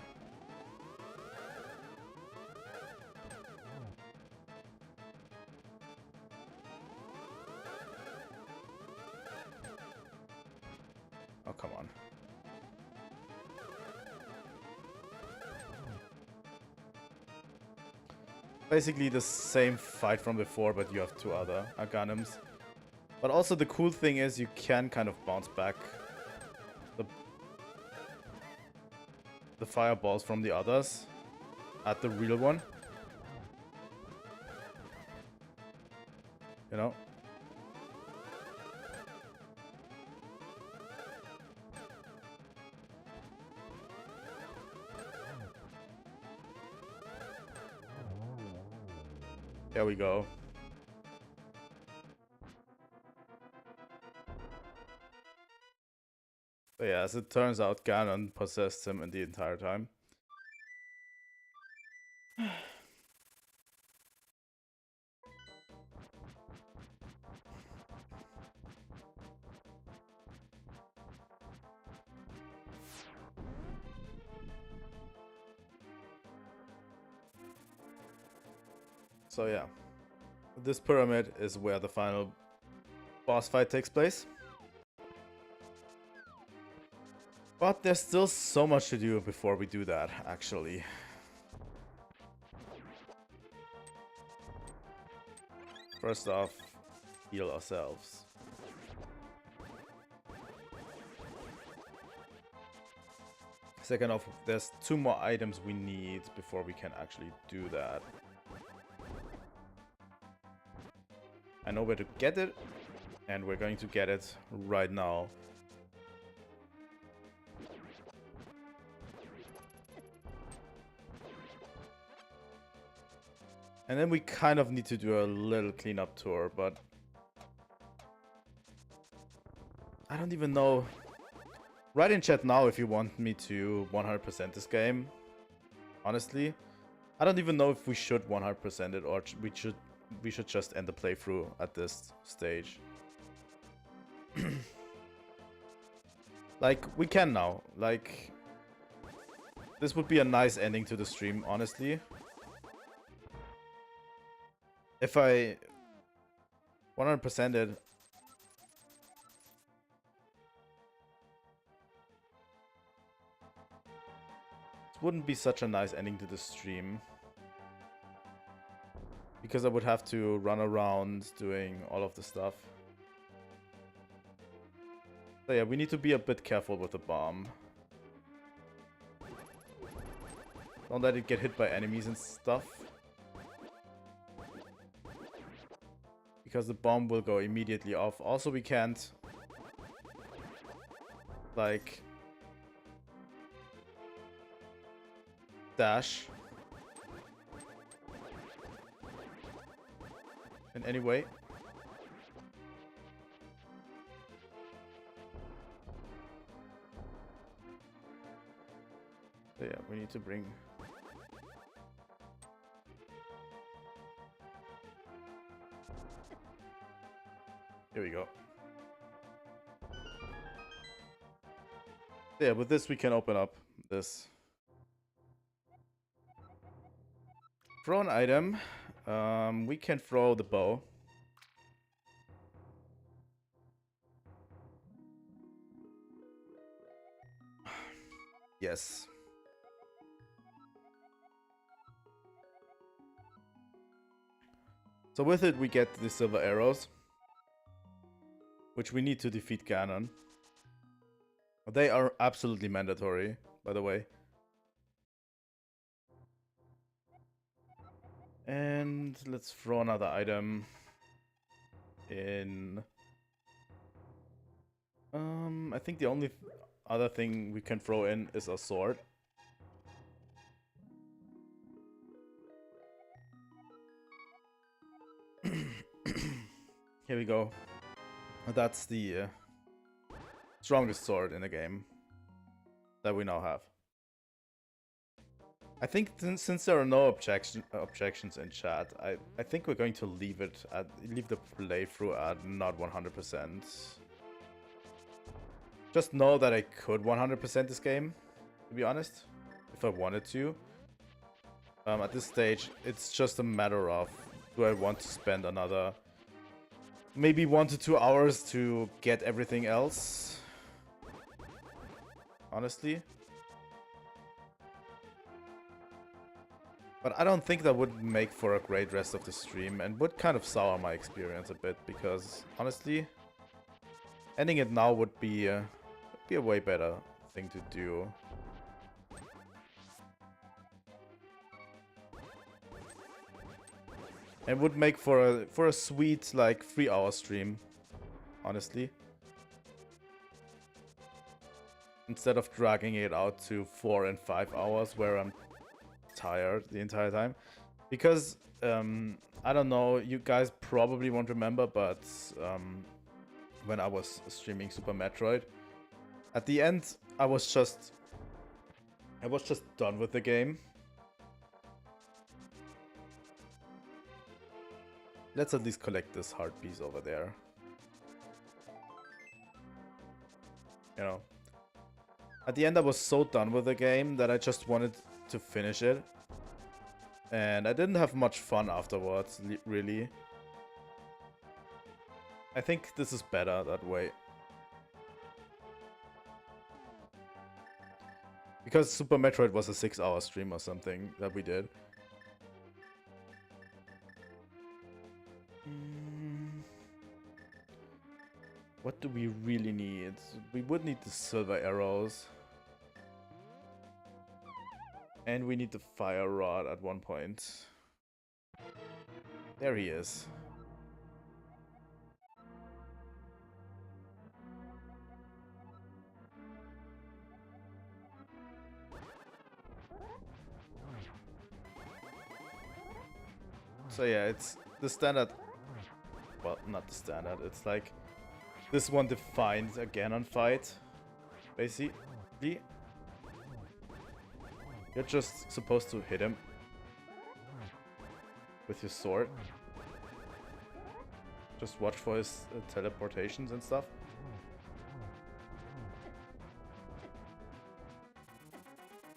Oh, come on. Basically the same fight from before, but you have 2 other Aghanims. But also the cool thing is you can kind of bounce back the fireballs from the others at the real one. You know? There we go. So yeah, as it turns out, Ganon possessed him in the entire time. So yeah, this pyramid is where the final boss fight takes place. But there's still so much to do before we do that, actually. First off, heal ourselves. Second off, there's 2 more items we need before we can actually do that. I know where to get it, and we're going to get it right now. And then we kind of need to do a little cleanup tour, but I don't even know. Write in chat now if you want me to 100% this game. Honestly, I don't even know if we should 100% it or we should just end the playthrough at this stage. Like, we can now. Like, this would be a nice ending to the stream, honestly. If I 100% it, it wouldn't be such a nice ending to the stream. Because I would have to run around doing all of the stuff. So yeah, we need to be a bit careful with the bomb. Don't let it get hit by enemies and stuff. Because the bomb will go immediately off. Also, we can't, like, dash in any way. So yeah, we need to bring... Here we go. Yeah, with this we can open up this. Throw an item. We can throw the bow. Yes. So with it we get the silver arrows, which we need to defeat Ganon. They are absolutely mandatory, by the way. And let's throw another item in. I think the only other thing we can throw in is a sword. Here we go. That's the strongest sword in the game that we now have. I think since there are no objections in chat, I think we're going to leave the playthrough at not 100%. Just know that I could 100% this game, to be honest, if I wanted to. At this stage, it's just a matter of, do I want to spend another maybe 1 to 2 hours to get everything else? Honestly. But I don't think that would make for a great rest of the stream and would kind of sour my experience a bit, because honestly, ending it now would be a way better thing to do. And would make for a sweet, like, 3-hour stream, honestly. Instead of dragging it out to 4 and 5 hours where I'm tired the entire time. Because, I don't know, you guys probably won't remember, but when I was streaming Super Metroid, At the end, I was just done with the game. Let's at least collect this heart piece over there. You know. At the end, I was so done with the game that I just wanted to finish it. And I didn't have much fun afterwards, really. I think this is better that way. Because Super Metroid was a 6-hour stream or something that we did. What do we really need? We would need the silver arrows. And we need the fire rod at one point. There he is. So yeah, it's the standard. Well, not the standard. It's like this one defined a Ganon fight, basically. You're just supposed to hit him with your sword. Just watch for his teleportations and stuff.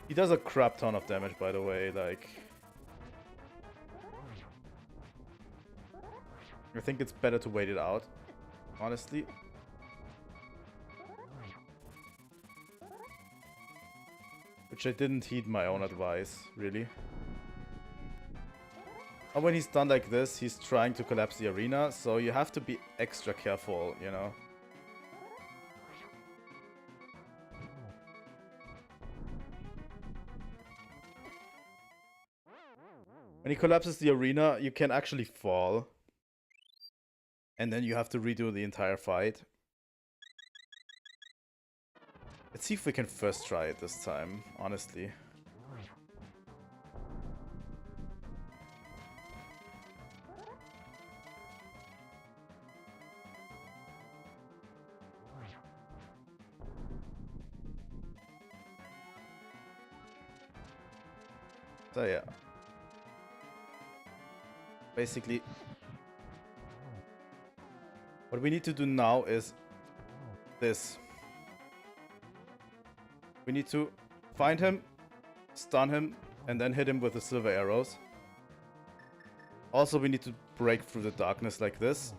He does a crap ton of damage, by the way, like... I think it's better to wait it out, honestly. Which I didn't heed my own advice, really. And when he's done like this, he's trying to collapse the arena, so you have to be extra careful, you know. When he collapses the arena, you can actually fall. And then you have to redo the entire fight. Let's see if we can first try it this time, honestly. So yeah. Basically, what we need to do now is this. We need to find him, stun him, and then hit him with the silver arrows. Also, we need to break through the darkness like this.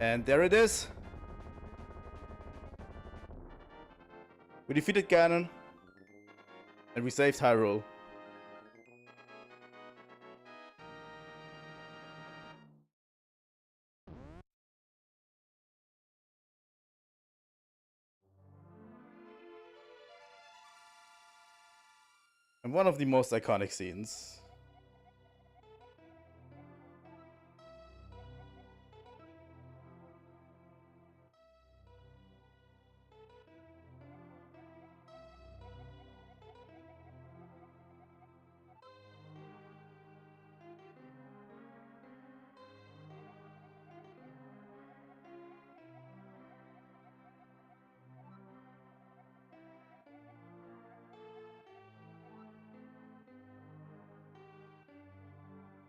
And there it is. We defeated Ganon. And we saved Hyrule. And one of the most iconic scenes.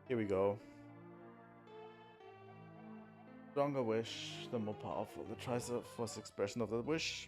Here we go. Stronger wish, the more powerful. The Triforce expression of the wish.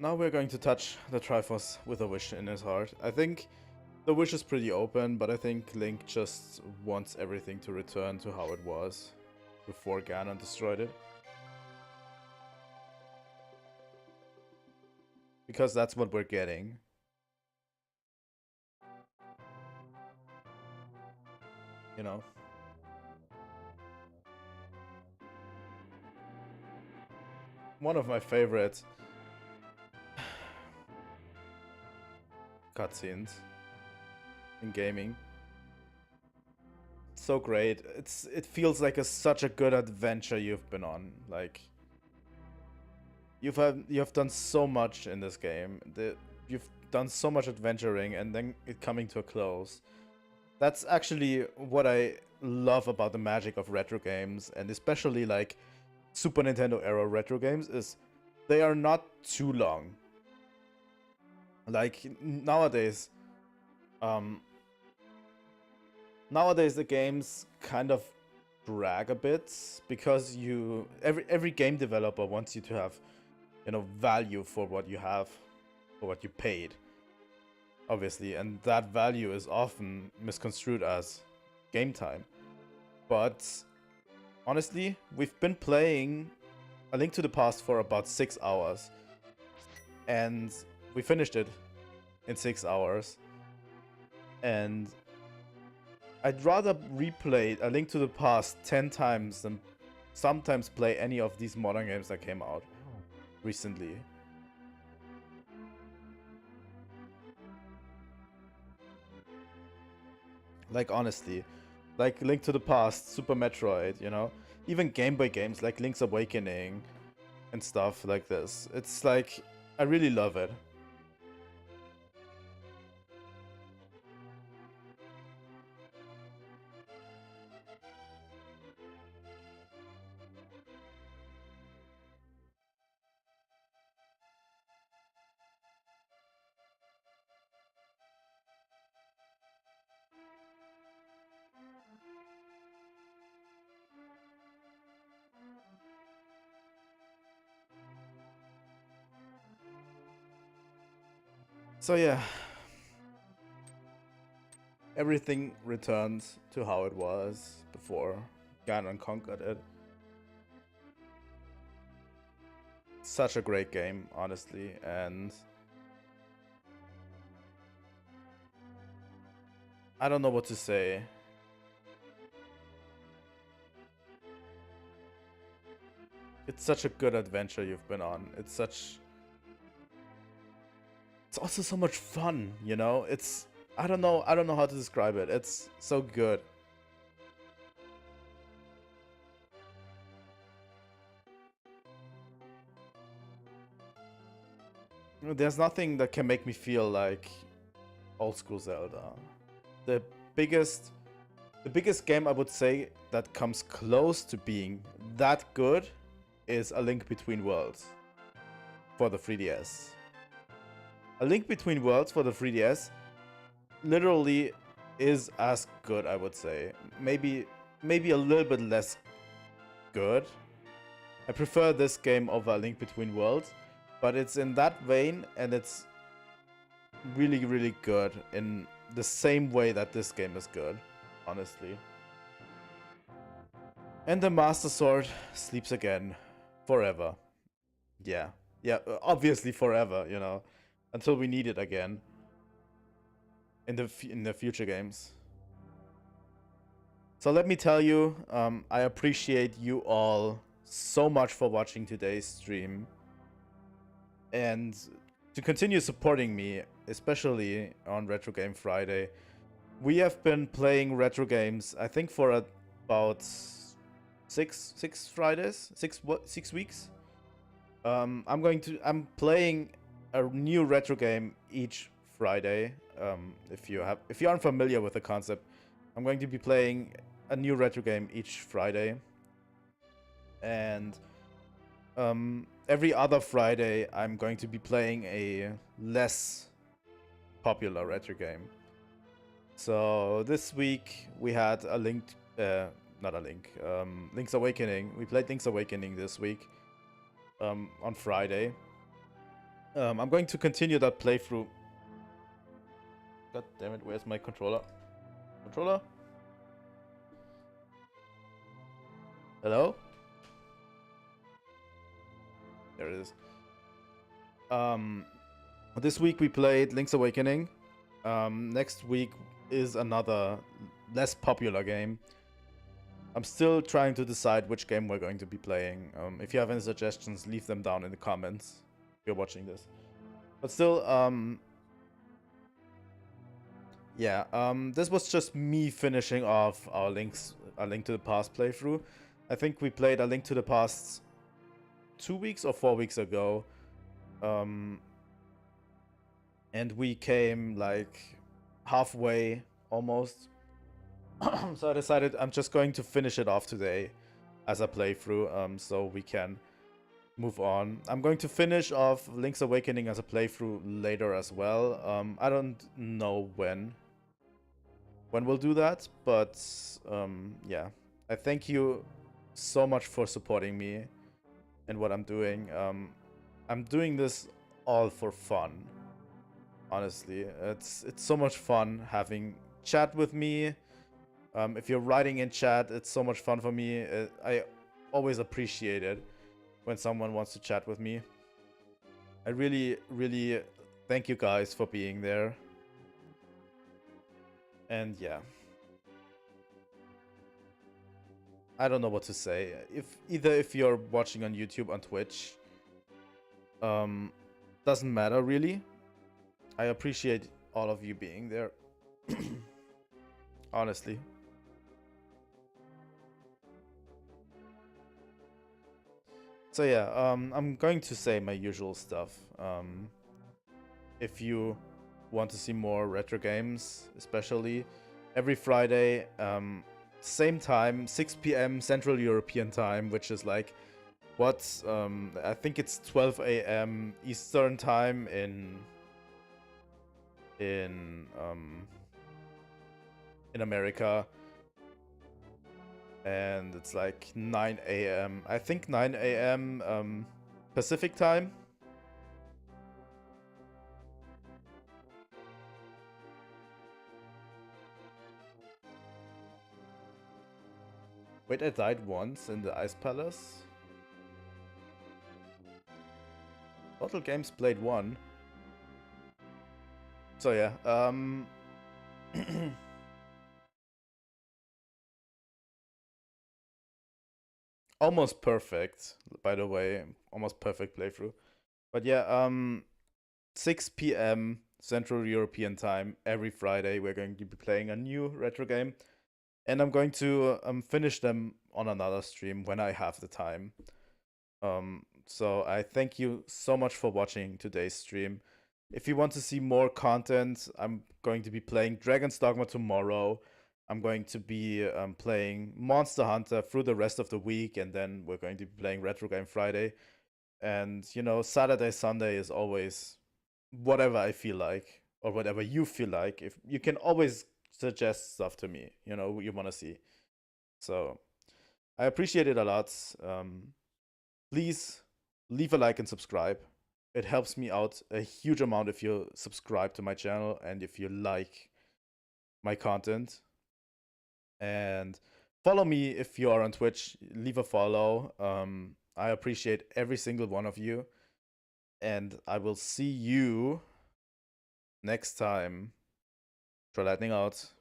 Now we're going to touch the Triforce with a wish in his heart. I think The wish is pretty open, but I think Link just wants everything to return to how it was before Ganon destroyed it. Because that's what we're getting. You know? One of my favorite cutscenes in gaming. So great. It feels like such a good adventure you've been on. Like you have done so much in this game. You've done so much adventuring, and then it coming to a close. That's actually what I love about the magic of retro games, and especially like Super Nintendo era retro games, is they are not too long. Like nowadays the games kind of drag a bit because every game developer wants you to have, you know, value for what you have, for what you paid, obviously, and that value is often misconstrued as game time. But honestly, we've been playing A Link to the Past for about 6 hours, and we finished it in 6 hours, and I'd rather replay A Link to the Past 10 times than sometimes play any of these modern games that came out recently. Like, honestly. Like Link to the Past, Super Metroid, you know? Even Game Boy games like Link's Awakening and stuff like this. It's like, I really love it. So yeah, everything returns to how it was before Ganon conquered it. Such a great game, honestly, and I don't know what to say. It's such a good adventure you've been on. It's also so much fun, you know? I don't know how to describe it. It's so good. There's nothing that can make me feel like old school Zelda. The biggest game I would say that comes close to being that good is A Link Between Worlds for the 3DS. A Link Between Worlds for the 3DS literally is as good, I would say. Maybe a little bit less good. I prefer this game over A Link Between Worlds, but it's in that vein, and it's really, really good in the same way that this game is good, honestly. And the Master Sword sleeps again, forever. Yeah, obviously forever, you know, until we need it again in the future games. So let me tell you, I appreciate you all so much for watching today's stream, and to continue supporting me, especially on Retro Game Friday. We have been playing retro games, I think, for about six Fridays, 6 weeks. I'm playing a new retro game each Friday. If you aren't familiar with the concept, I'm going to be playing a new retro game each Friday, and every other Friday I'm going to be playing a less popular retro game. So this week we had Link's Awakening. We played Link's Awakening this week on Friday. I'm going to continue that playthrough God damn it, where's my controller? Controller? Hello? There it is. This week we played Link's Awakening. Next week is another less popular game. I'm still trying to decide which game we're going to be playing. If you have any suggestions, leave them down in the comments if you're watching this. But still, yeah, this was just me finishing off our Link to the Past playthrough. I think we played A Link to the Past 2 weeks or 4 weeks ago. And we came like halfway almost. So I decided I'm just going to finish it off today as a playthrough, so we can move on. I'm going to finish off Link's Awakening as a playthrough later as well. I don't know when we'll do that, but yeah. I thank you so much for supporting me and what I'm doing. I'm doing this all for fun. Honestly, it's so much fun having chat with me. If you're writing in chat, it's so much fun for me. I always appreciate it when someone wants to chat with me. I really, really thank you guys for being there. And yeah. I don't know what to say. If you're watching on YouTube, on Twitch, doesn't matter really. I appreciate all of you being there. Honestly. So yeah, I'm going to say my usual stuff. If you want to see more retro games, especially every Friday, same time, 6 p.m. Central European time, which is like I think it's 12 a.m. Eastern time in America. And it's like 9 a.m. I think 9 a.m. Pacific time. Wait, I died once in the Ice Palace. Total games played 1. So yeah, almost perfect, by the way. Almost perfect playthrough. But yeah, 6 p.m. Central European time every Friday we're going to be playing a new retro game. And I'm going to finish them on another stream when I have the time. So I thank you so much for watching today's stream. If you want to see more content, I'm going to be playing Dragon's Dogma tomorrow. I'm going to be playing Monster Hunter through the rest of the week, and then we're going to be playing Retro Game Friday. And, you know, Saturday, Sunday is always whatever I feel like, or whatever you feel like. If you can always suggest stuff to me, you know, you want to see. So I appreciate it a lot. Please leave a like and subscribe. It helps me out a huge amount if you subscribe to my channel and if you like my content. And follow me if you are on Twitch. Leave a follow. I appreciate every single one of you. And I will see you next time. Trilightning out.